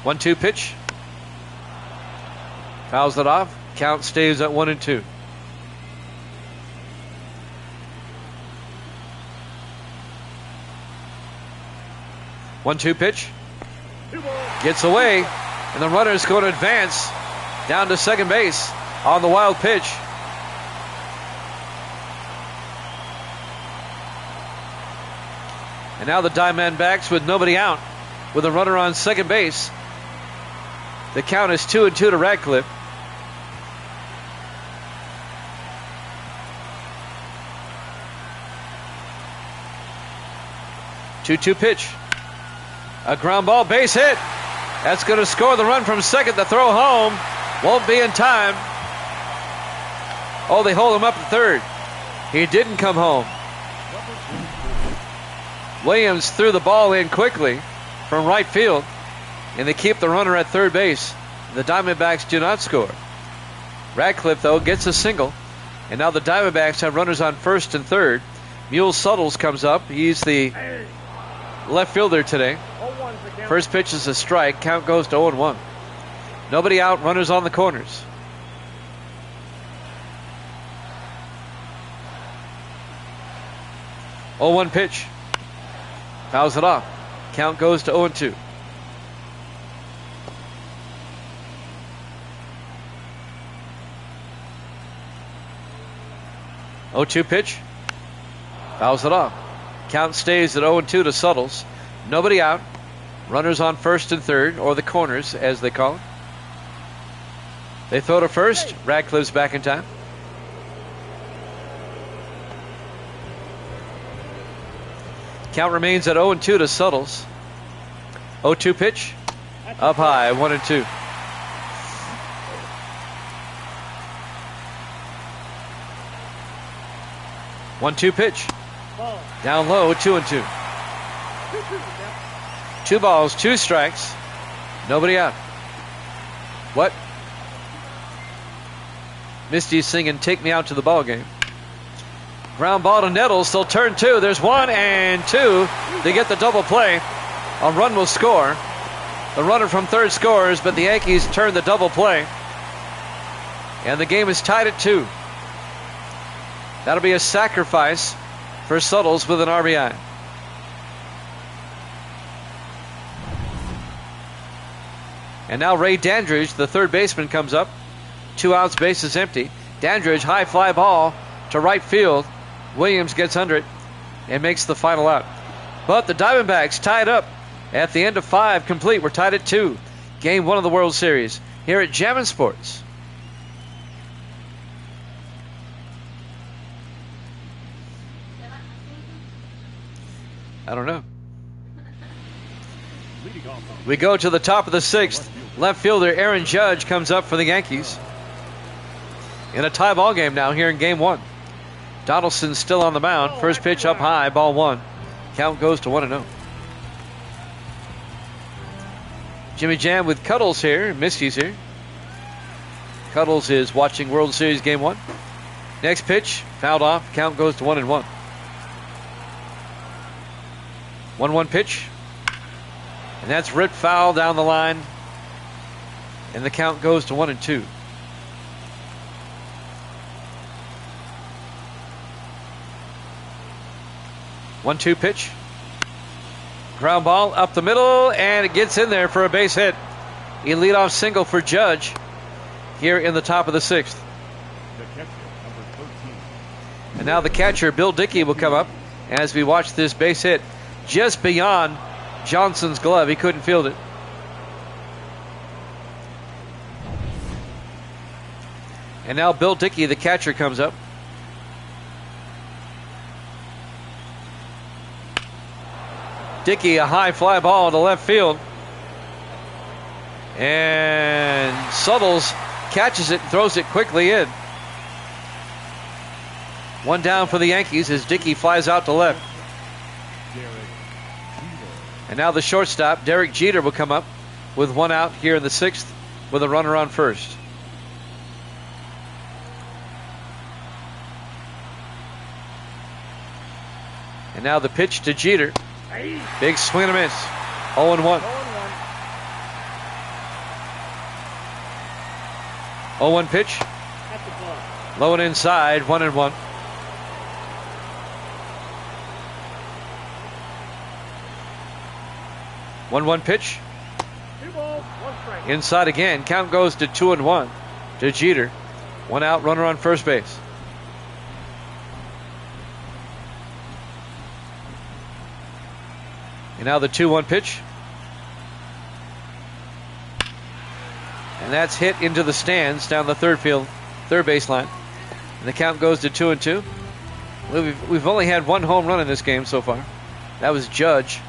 1-2 pitch. Fouls it off. Count stays at 1-2. One-two pitch. Gets away, and the runner is going to advance down to second base on the wild pitch. And now the Diamondbacks with nobody out, with a runner on second base. The count is 2-2 to Radcliffe. 2-2 pitch. A ground ball, base hit. That's going to score the run from second. The throw home won't be in time. Oh, they hold him up at third. He didn't come home. Williams threw the ball in quickly from right field, and they keep the runner at third base. The Diamondbacks do not score. Radcliffe, though, gets a single, and now the Diamondbacks have runners on first and third. Mule Suttles comes up. He's the left fielder today. First pitch is a strike. Count goes to 0-1. Nobody out. Runners on the corners. Oh, 1 pitch. Fouls it off. Count goes to 0-2. Oh, 2 pitch. Fouls it off. Count stays at 0-2 to Suttles. Nobody out. Runners on first and third, or the corners, as they call it. They throw to first. Radcliffe's back in time. Count remains at 0-2 to Suttles. 0-2 pitch. Up high, 1-2. One-two pitch. Down low, 2-2. 2 balls, 2 strikes. Nobody out. What? Misty's singing "Take Me Out to the Ball Game." Ground ball to Nettles. They'll turn 2. There's 1 and 2. They get the double play. A run will score. The runner from third scores, but the Yankees turn the double play. And the game is tied at 2. That'll be a sacrifice for Suttles with an RBI. And now Ray Dandridge, the third baseman, comes up. 2 outs, bases empty. Dandridge, high fly ball to right field. Williams gets under it and makes the final out. But the Diamondbacks tied up at the end of 5 complete. We're tied at 2. Game 1 of the World Series here at Jammin' Sports. I don't know. We go to the top of the 6th. Left fielder Aaron Judge comes up for the Yankees. In a tie ball game now here in game 1. Donaldson still on the mound. First pitch up high, ball 1. Count goes to 1-0. Jimmy Jam with Cuddles here. Misty's here. Cuddles is watching World Series game 1. Next pitch, fouled off. Count goes to 1-1. 1-1 pitch. And that's ripped foul down the line. And the count goes to 1-2. One-two pitch. Ground ball up the middle, and it gets in there for a base hit. A leadoff single for Judge here in the top of the 6th. And now the catcher, Bill Dickey, will come up as we watch this base hit just beyond Johnson's glove. He couldn't field it. And now Bill Dickey, the catcher, comes up. Dickey, a high fly ball to left field. And Suttles catches it and throws it quickly in. One down for the Yankees as Dickey flies out to left. And now the shortstop, Derek Jeter, will come up with 1 out here in the 6th with a runner on first. And now the pitch to Jeter. Big swing and a miss. 0-1. 0-1 pitch. Low and inside. 1-1. One pitch. 2 balls, 1 strike. Inside again. Count goes to 2-1 to Jeter. 1 out, runner on first base. And now the 2-1 pitch. And that's hit into the stands down the third base line. And the count goes to 2-2. We've only had 1 home run in this game so far. That was Judge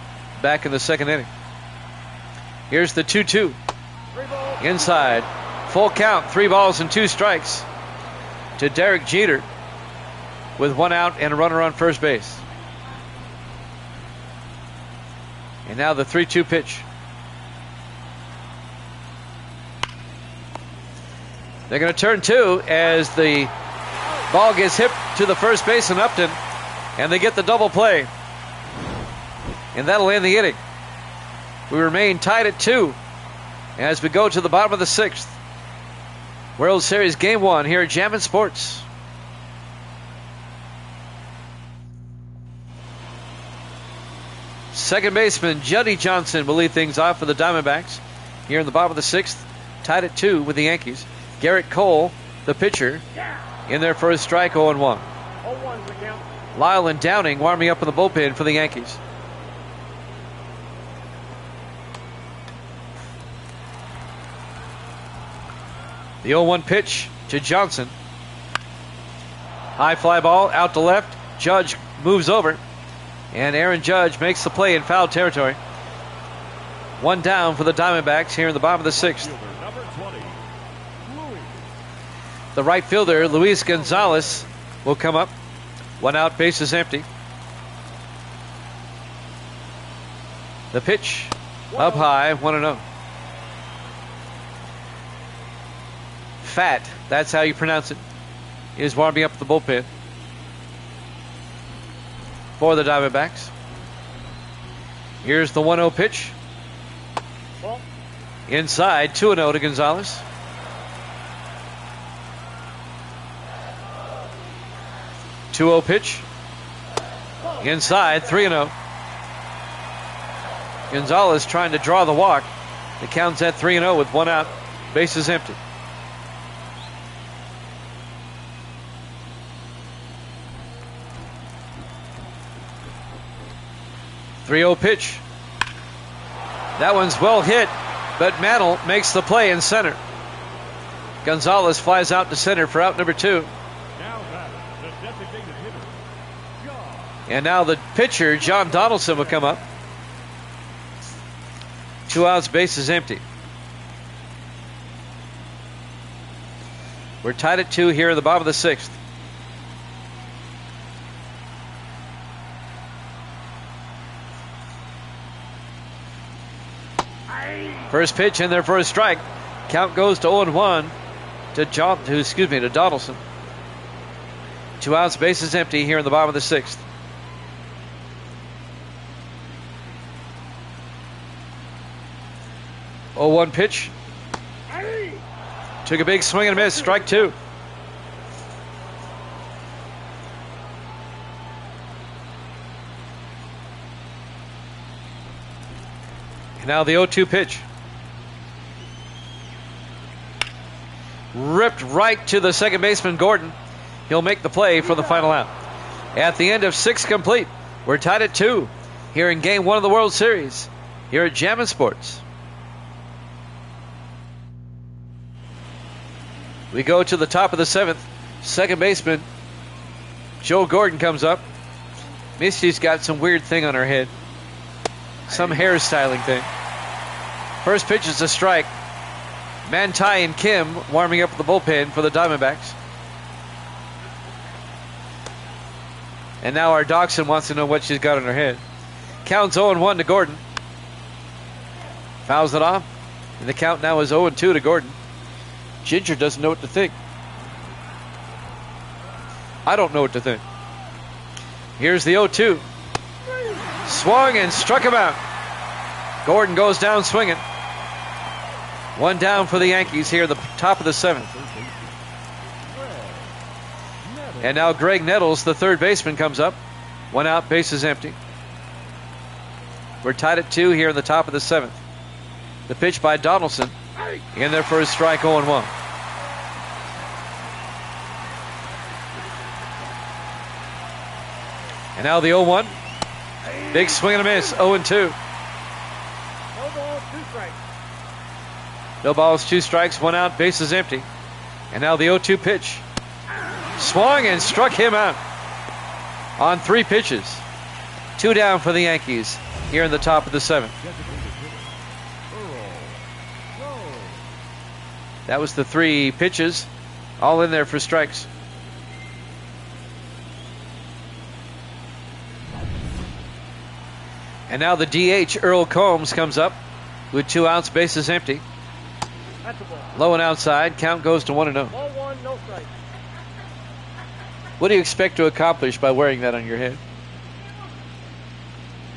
back in the second inning. Here's the 2-2. Inside. Full count. 3 balls and 2 strikes to Derek Jeter with 1 out and a runner on first base. And now the 3-2 pitch. They're going to turn 2 as the ball gets hit to the first base in Upton, and they get the double play. And that'll end the inning. We remain tied at 2 as we go to the bottom of the 6th. World Series Game 1 here at Jammin' Sports. Second baseman Juddy Johnson will lead things off for the Diamondbacks here in the bottom of the 6th. Tied at 2 with the Yankees. Garrett Cole, the pitcher, in their first strike, 0-1. Lyle and Downing warming up in the bullpen for the Yankees. The 0-1 pitch to Johnson. High fly ball out to left. Judge moves over, and Aaron Judge makes the play in foul territory. 1 down for the Diamondbacks here in the bottom of the 6th. The right fielder, Luis Gonzalez, will come up. 1 out, bases empty. The pitch up high, 1-0. Fat, that's how you pronounce it, is warming up the bullpen for the Diamondbacks. Here's the 1-0 pitch. Inside, 2-0 to Gonzalez. Two-0 pitch. Inside, 3-0. Gonzalez trying to draw the walk. The count's at 3-0 with 1 out, bases empty. Three-0 pitch. That one's well hit, but Mantle makes the play in center. Gonzalez flies out to center for out number 2. And now the pitcher, John Donaldson, will come up. 2 outs, bases empty. We're tied at 2 here in the bottom of the 6th. First pitch in there for a strike. Count goes to 0-1 to Donaldson. 2 outs, bases empty here in the bottom of the 6th. Oh, 1 pitch. Took a big swing and a miss. Strike 2. And now the 0-2 pitch. Ripped right to the second baseman, Gordon. He'll make the play for the final out. At the end of 6 complete, we're tied at 2 here in Game 1 of the World Series here at Jammin' Sports. We go to the top of the 7th. Second baseman Joe Gordon comes up. Misty's got some weird thing on her head. Some hairstyling thing. First pitch is a strike. Manti and Kim warming up the bullpen for the Diamondbacks. And now our Dachshund wants to know what she's got on her head. Count's 0-1 to Gordon. Fouls it off. And the count now is 0-2 to Gordon. Ginger doesn't know what to think. I don't know what to think. Here's the 0-2. Swung and struck him out. Gordon goes down swinging. 1 down for the Yankees here at the top of the 7th. And now Greg Nettles, the third baseman, comes up. 1 out, bases empty. We're tied at 2 here in the top of the 7th. The pitch by Donaldson in there for his strike, 0-1. And now the 0-1. Big swing and a miss, 0-2. No balls, 2 strikes, 1 out, bases empty. And now the 0-2 pitch. Swung and struck him out on 3 pitches. 2 down for the Yankees here in the top of the 7th. That was the 3 pitches, all in there for strikes. And now the DH, Earl Combs, comes up with 2 outs, bases empty. Low and outside, count goes to 1-0. Ball 1, no strike. What do you expect to accomplish by wearing that on your head?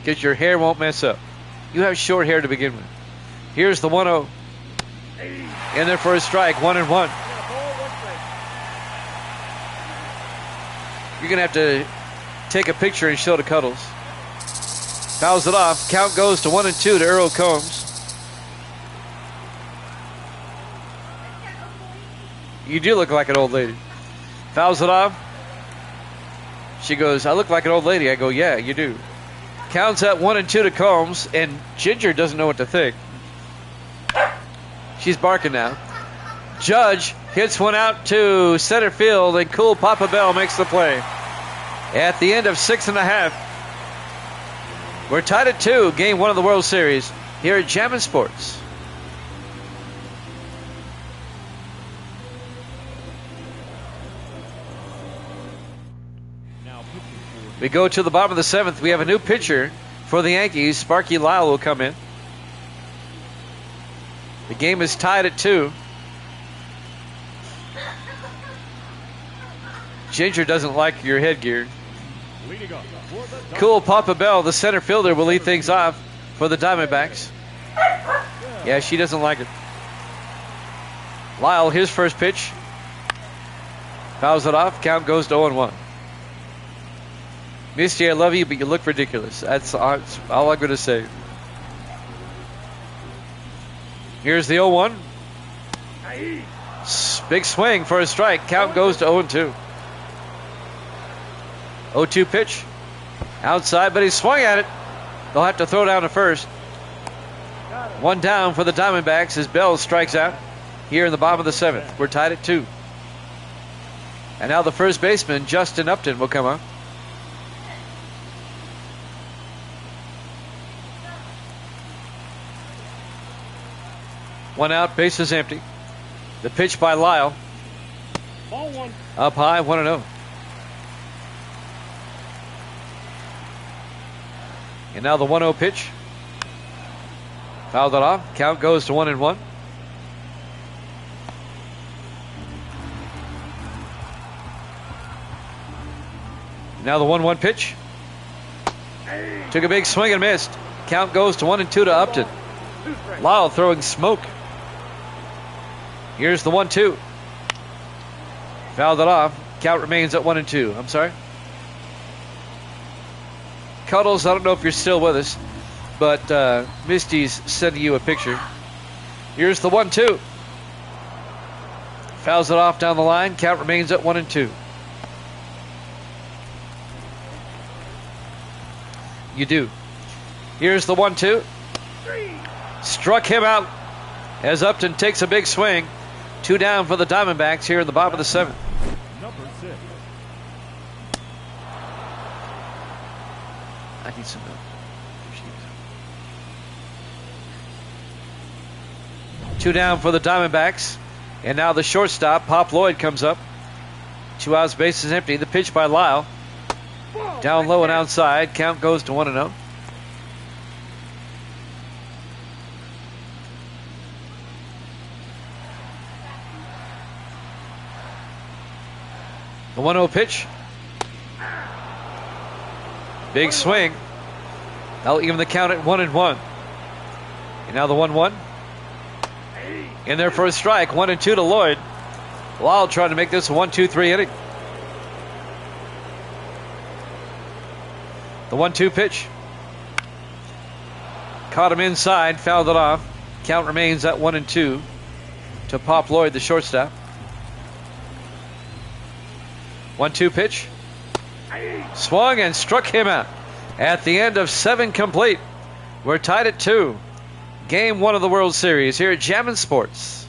Because your hair won't mess up. You have short hair to begin with. Here's the 1-0. In there for a strike, 1-1. Ball 1 strike. You're going to have to take a picture and show the Cuddles. Fouls it off. Count goes to 1-2 to Earl Combs. You do look like an old lady. Fouls it off. She goes, I look like an old lady. I go, yeah, you do. Counts at 1-2 to Combs, and Ginger doesn't know what to think. She's barking now. Judge hits one out to center field, and Cool Papa Bell makes the play. At the end of 6.5, we're tied at 2, game 1 of the World Series here at Jammin' Sports. We go to the bottom of the 7th. We have a new pitcher for the Yankees. Sparky Lyle will come in. The game is tied at 2. Ginger doesn't like your headgear. Cool Papa Bell, the center fielder, will lead things off for the Diamondbacks. Yeah, she doesn't like it. Lyle, his first pitch. Fouls it off. Count goes to 0-1. Misty, I love you, but you look ridiculous. That's all I'm going to say. Here's the 0-1. Big swing for a strike. Count goes to 0-2. 0-2 pitch. Outside, but he swung at it. They'll have to throw down to first. 1 down for the Diamondbacks as Bell strikes out here in the bottom of the 7th. We're tied at 2. And now the first baseman, Justin Upton, will come up. One out, bases empty. The pitch by Lyle. Ball 1. Up high, 1-0. And now the 1-0 pitch. Fouled it off. Count goes to 1-1. Now the 1-1 pitch. Took a big swing and missed. Count goes to 1-2 to Upton. Lyle throwing smoke. Here's the 1-2. Fouled it off. Count remains at 1-2. I'm sorry. Cuddles, I don't know if you're still with us, but Misty's sending you a picture. Here's the 1-2. Fouls it off down the line. Count remains at 1-2. You do. Here's the 1-2. Struck him out as Upton takes a big swing. 2 down for the Diamondbacks here in the bottom of the 7th. Number 6. I need some milk. 2 down for the Diamondbacks. And now the shortstop, Pop Lloyd, comes up. 2 outs, bases empty. The pitch by Lyle. Down low and outside. Count goes to 1-0. The 1-0 pitch. Big swing. That'll even the count at 1-1. And now the 1-1. In there for a strike. 1-2 to Lloyd. Lyle trying to make this a 1-2-3 inning. The 1-2 pitch. Caught him inside. Fouled it off. Count remains at 1-2 to Pop Lloyd, the shortstop. 1-2 pitch. Swung and struck him out. At the end of 7 complete, we're tied at 2. Game 1 of the World Series here at Jammin' Sports.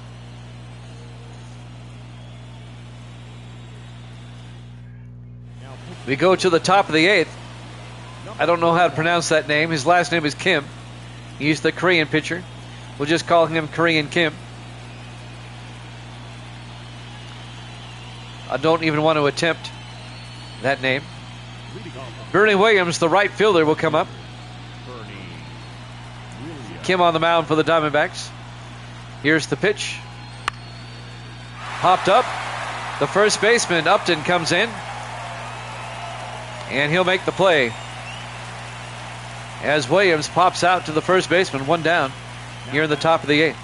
We go to the top of the 8th. I don't know how to pronounce that name. His last name is Kim. He's the Korean pitcher. We'll just call him Korean Kim. I don't even want to attempt that name. Bernie Williams, the right fielder, will come up. Kim on the mound for the Diamondbacks. Here's the pitch. Popped up. The first baseman, Upton, comes in. And he'll make the play. As Williams pops out to the first baseman, one down here in the top of the 8th.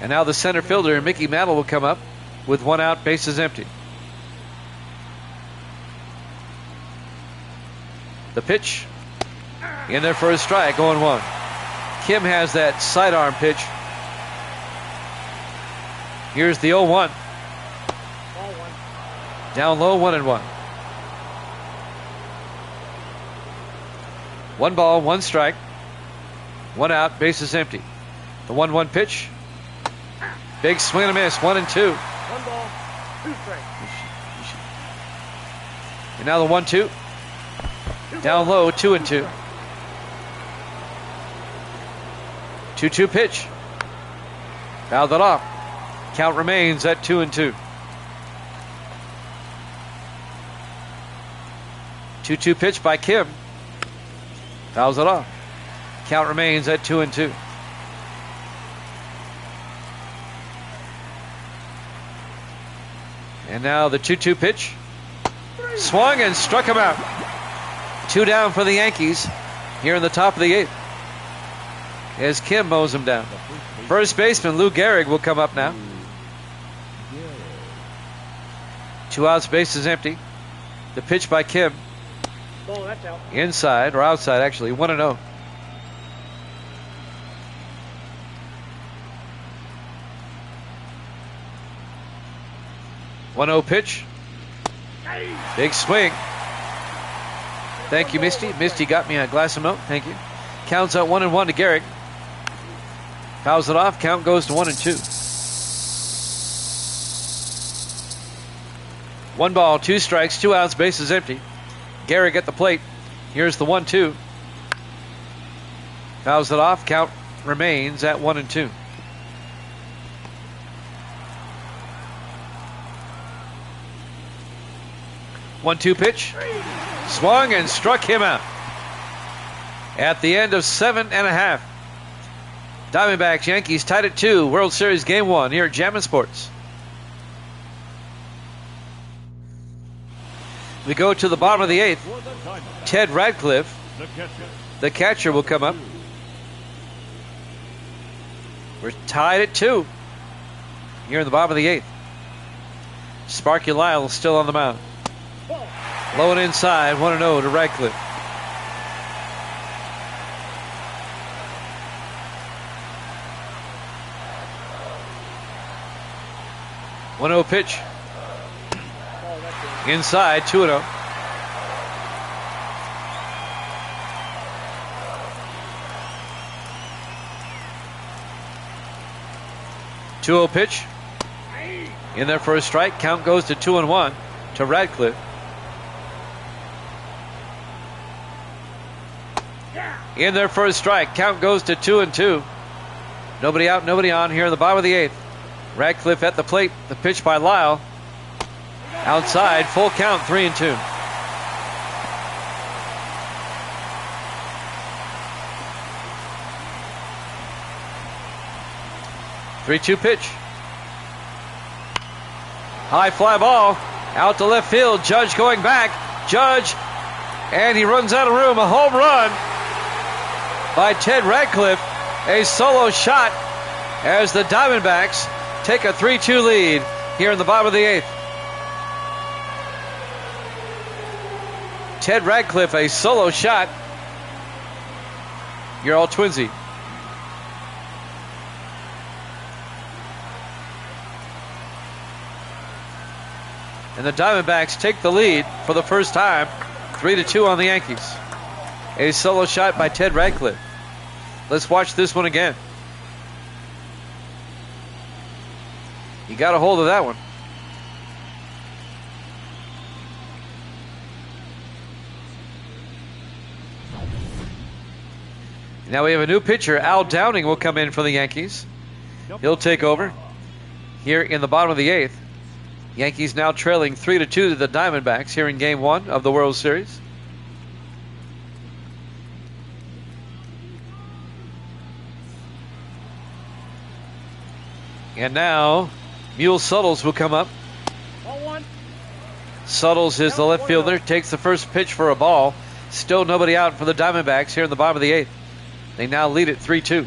And now the center fielder, Mickey Mantle, will come up with one out, bases empty. The pitch in there for a strike, 0-1. Kim has that sidearm pitch. Here's the 0-1. Down low, 1-1. 1 ball, 1 strike. 1 out, bases empty. The 1-1 pitch. Big swing and a miss, 1-2. 1 ball, 2 strikes. And now the 1-2. Down low, 2-2. 2-2 pitch. Fouled it off. Count remains at 2-2. 2-2 pitch by Kim. Fouls it off. Count remains at 2-2. And now the 2-2 pitch. Swung and struck him out. 2 down for the Yankees here in the top of the 8th. As Kim mows him down. First baseman Lou Gehrig will come up now. 2 outs, bases empty. The pitch by Kim. Ball, that's out. Inside, or outside actually, 1-0. One-0 pitch. Big swing. Thank you, Misty. Misty got me a glass of milk. Thank you. Counts out 1-1 to Gehrig. Fouls it off. Count goes to 1-2. 1 ball, 2 strikes, 2 outs, bases empty. Gehrig at the plate. Here's the 1-2. Fouls it off. Count remains at 1-2. One-two pitch. Swung and struck him out. At the end of 7.5. Diamondbacks, Yankees tied at 2. World Series Game 1 here at Jammin' Sports. We go to the bottom of the 8th. Ted Radcliffe, the catcher, will come up. We're tied at 2 here in the bottom of the 8th. Sparky Lyle still on the mound. Low and inside, 1-0 to Radcliffe. One-0 pitch. Inside, 2-0. Two-0 pitch. In there for a strike. Count goes to 2-1 to Radcliffe. In there for a strike. Count goes to 2-2. Nobody out, nobody on here in the bottom of the 8th. Radcliffe at the plate. The pitch by Lyle. Outside, full count, 3-2. Three-two pitch. High fly ball out to left field. Judge going back. Judge, and he runs out of room. A home run by Ted Radcliffe. A solo shot as the Diamondbacks take a 3-2 lead here in the bottom of the 8th. Ted Radcliffe, a solo shot. You're all twinsy. And the Diamondbacks take the lead for the first time, 3-2 on the Yankees. A solo shot by Ted Radcliffe. Let's watch this one again. You got a hold of that one. Now we have a new pitcher. Al Downing will come in for the Yankees. He'll take over here in the bottom of the 8th. Yankees now trailing 3-2 to the Diamondbacks here in Game 1 of the World Series. And now Mule Suttles will come up. Ball one. Suttles is the left fielder. Takes the first pitch for a ball. Still nobody out for the Diamondbacks here in the bottom of the 8th. They now lead it 3-2.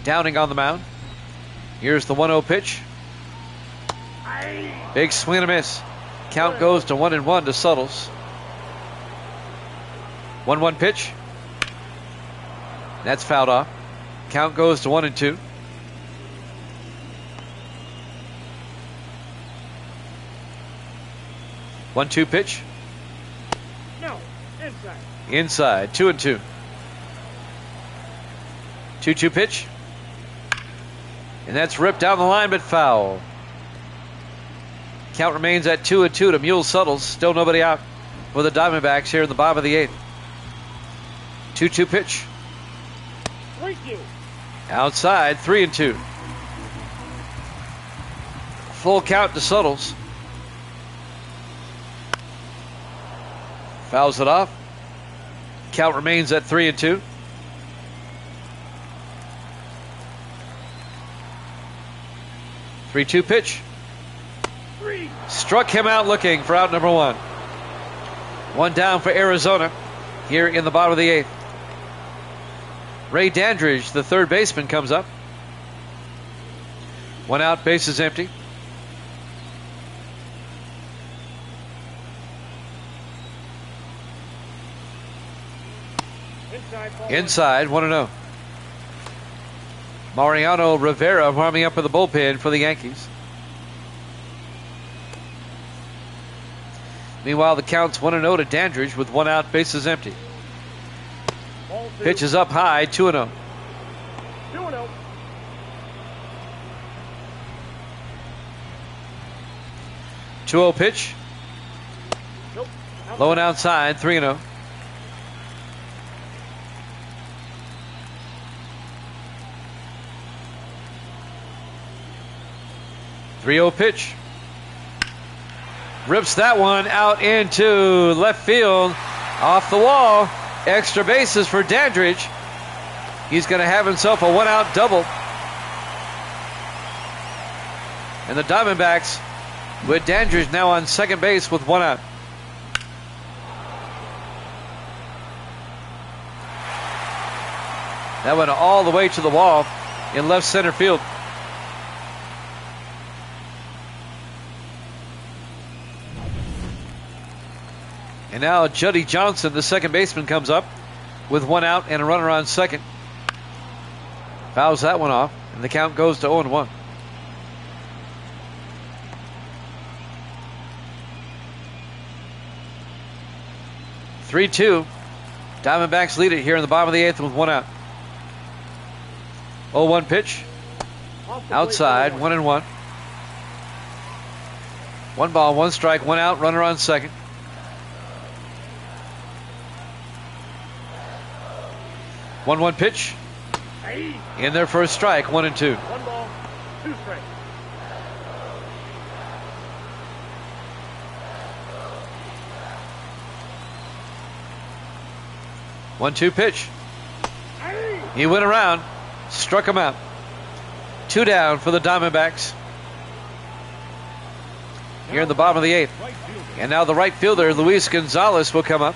Downing on the mound. Here's the 1-0 pitch. Big swing and a miss. Count goes to 1-1 to Suttles. 1-1 pitch. That's fouled off. Count goes to 1-2. 1-2 pitch. No. Inside. Inside. 2-2. 2-2 pitch. And that's ripped down the line, but foul. Count remains at 2-2 to Mule Suttles. Still nobody out for the Diamondbacks here in the bottom of the 8th. 2-2 pitch. 3-2. Outside. 3-2. Full count to Suttles. Fouls it off. Count remains at 3-2. Three-two pitch. Struck him out looking for out number 1. One down for Arizona here in the bottom of the 8th. Ray Dandridge, the third baseman, comes up. One out, bases empty. Inside, 1-0. Mariano Rivera warming up for the bullpen for the Yankees. Meanwhile, the count's 1-0 to Dandridge with one out, bases empty. Pitch is up high, 2-0. 2-0. 2-0 pitch. Nope. Low and outside, 3-0. Three-0 pitch. Rips that one out into left field. Off the wall. Extra bases for Dandridge. He's going to have himself a one-out double. And the Diamondbacks with Dandridge now on second base with one out. That went all the way to the wall in left center field. And now Juddy Johnson, the second baseman, comes up with one out and a runner on second. Fouls that one off, and the count goes to 0-1. Three-two. Diamondbacks lead it here in the bottom of the 8th with one out. 0-1 pitch. Outside, 1-1. 1 ball, 1 strike, 1 out, runner on second. One pitch. In there for a strike, 1-2. 1 ball, 2 strikes. One-two pitch. He went around, struck him out. 2 down for the Diamondbacks here in the bottom of the 8th. And now the right fielder, Luis Gonzalez, will come up.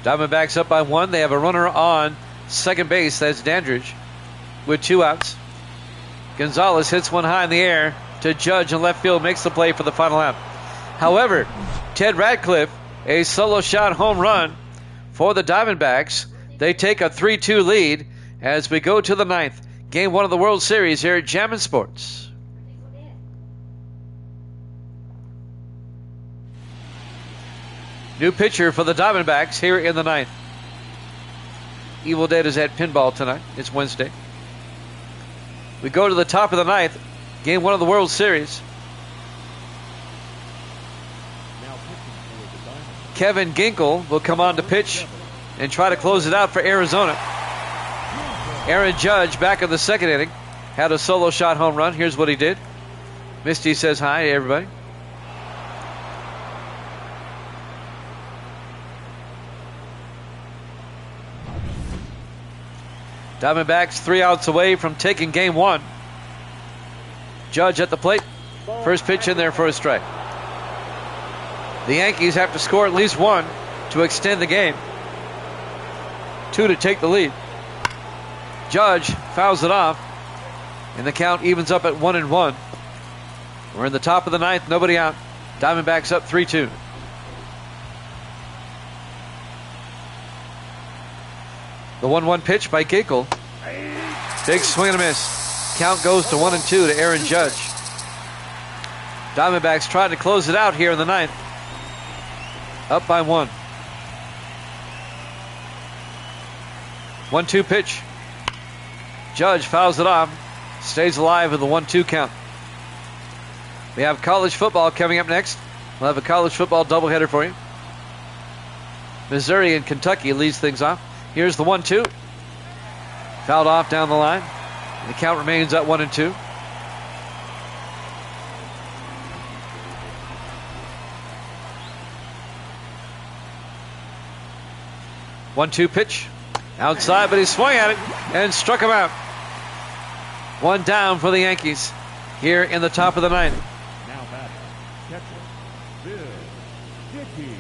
Diamondbacks up by 1. They have a runner on second base. That's Dandridge with 2 outs. Gonzalez hits one high in the air to Judge in left field, makes the play for the final out. However, Ted Radcliffe, a solo shot home run for the Diamondbacks. They take a 3-2 lead as we go to the 9th. Game 1 of the World Series here at Jammin' Sports. New pitcher for the Diamondbacks here in the 9th. Evil Dead is at pinball tonight. It's Wednesday. We go to the top of the 9th. Game 1 of the World Series. Now pitching for the Diamondbacks. Kevin Ginkel will come on to pitch and try to close it out for Arizona. Aaron Judge back in the second inning. Had a solo shot home run. Here's what he did. Misty says hi to everybody. Diamondbacks 3 outs away from taking game 1. Judge at the plate. First pitch in there for a strike. The Yankees have to score at least 1 to extend the game. 2 to take the lead. Judge fouls it off, and the count evens up at 1-1. We're in the top of the 9th, nobody out. Diamondbacks up 3-2. The 1-1 pitch by Ginkel. Big swing and a miss. Count goes to 1-2 to Aaron Judge. Diamondbacks trying to close it out here in the 9th. Up by 1. 1-2 pitch. Judge fouls it off. Stays alive with the 1-2 count. We have college football coming up next. We'll have a college football doubleheader for you. Missouri and Kentucky leads things off. Here's the 1-2. Fouled off down the line. The count remains at 1-2. One-two pitch. Outside, but he swung at it and struck him out. 1 down for the Yankees here in the top of the 9th. Now batting, catcher, Bill Dickey.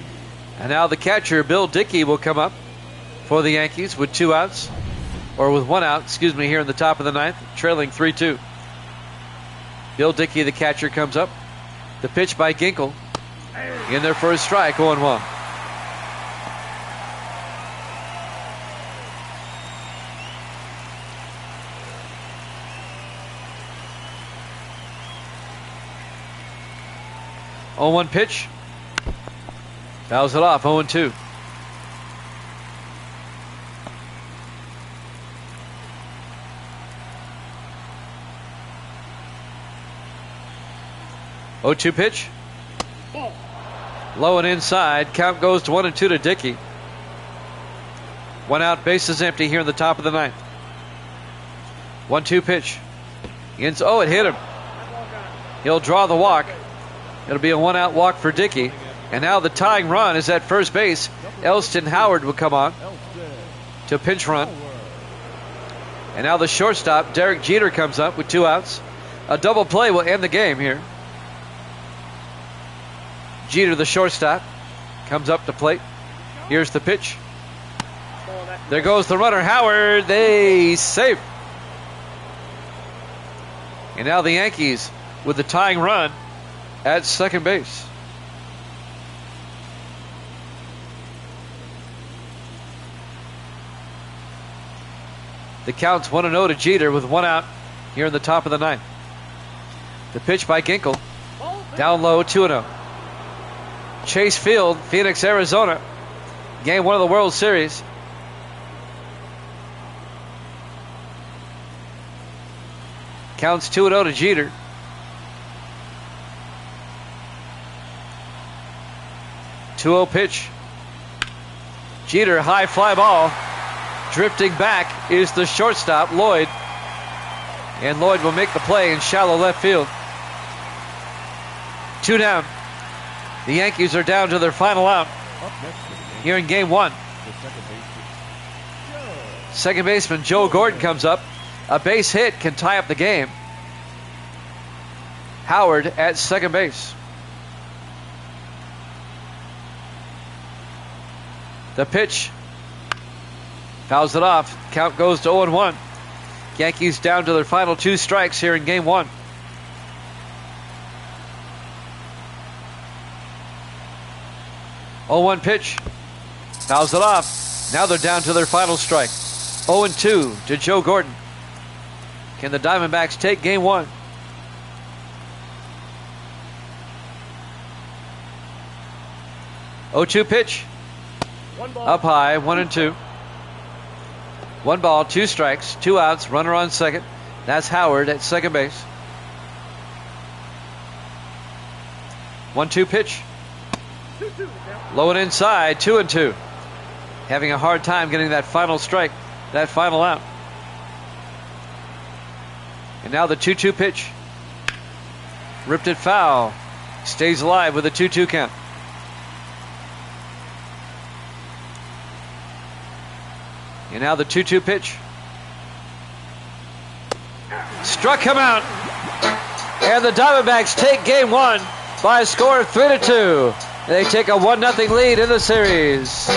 And now the catcher, Bill Dickey, will come up for the Yankees with 2 outs. Or with 1 out, excuse me, here in the top of the 9th, trailing 3-2. Bill Dickey, the catcher, comes up. The pitch by Ginkel. In there for a strike, 0-1. Oh, 0-1 pitch. Fouls it off, 0-2. Oh, 2 pitch. Low and inside. Count goes to 1-2 to Dickey. 1 out, bases empty here in the top of the 9th. 1-2 pitch. Oh, it hit him. He'll draw the walk. It'll be a 1 out walk for Dickey. And now the tying run is at first base. Elston Howard will come on to pinch run. And now the shortstop, Derek Jeter, comes up with 2 outs. A double play will end the game here. Jeter, the shortstop, comes up to plate. Here's the pitch. There goes the runner, Howard. They save. And now the Yankees with the tying run at second base. The count's 1-0 to Jeter with 1 out here in the top of the 9th. The pitch by Ginkel. Down low, 2-0. Chase Field, Phoenix, Arizona. Game 1 of the World Series. Counts 2-0 to Jeter. Two-0 pitch. Jeter, high fly ball. Drifting back is the shortstop, Lloyd. And Lloyd will make the play in shallow left field. 2 down. The Yankees are down to their final out here in game 1. Second baseman Joe Gordon comes up. A base hit can tie up the game. Howard at second base. The pitch. Fouls it off. Count goes to 0-1. Yankees down to their final 2 strikes here in game 1. Oh, 0-1 pitch. Fouls it off. Now they're down to their final strike. 0-2 to Joe Gordon. Can the Diamondbacks take game 1? Oh, 2 pitch. Up high, 1-2. 1 ball, 2 strikes, 2 outs, runner on second. That's Howard at second base. 1-2 pitch. 2-2 now. Low and inside, 2-2. Having a hard time getting that final strike, that final out. And now the 2-2 pitch. Ripped it foul. Stays alive with a 2-2 count. And now the 2-2 pitch. Struck him out. And the Diamondbacks take game one by a score of 3-2. They take a 1-0 lead in the series.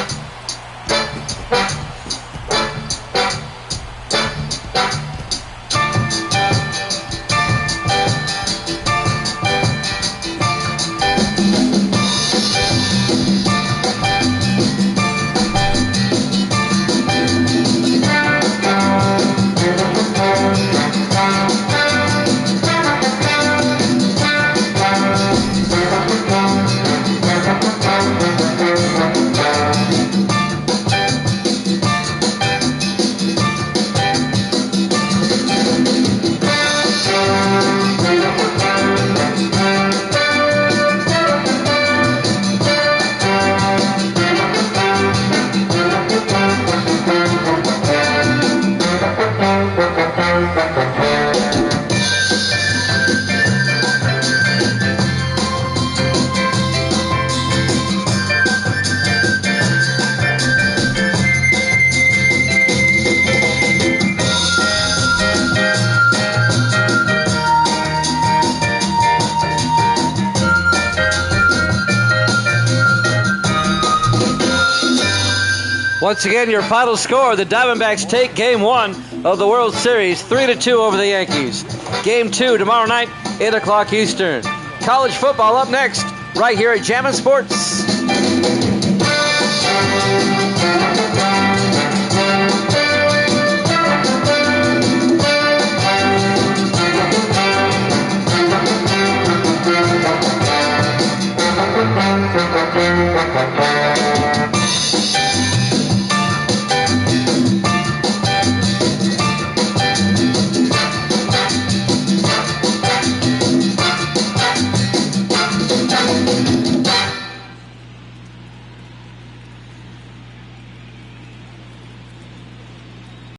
Once again, your final score, the Diamondbacks take game one of the World Series, 3-2 over the Yankees. Game two tomorrow night, 8 o'clock Eastern. College football up next, right here at Jammin' Sports.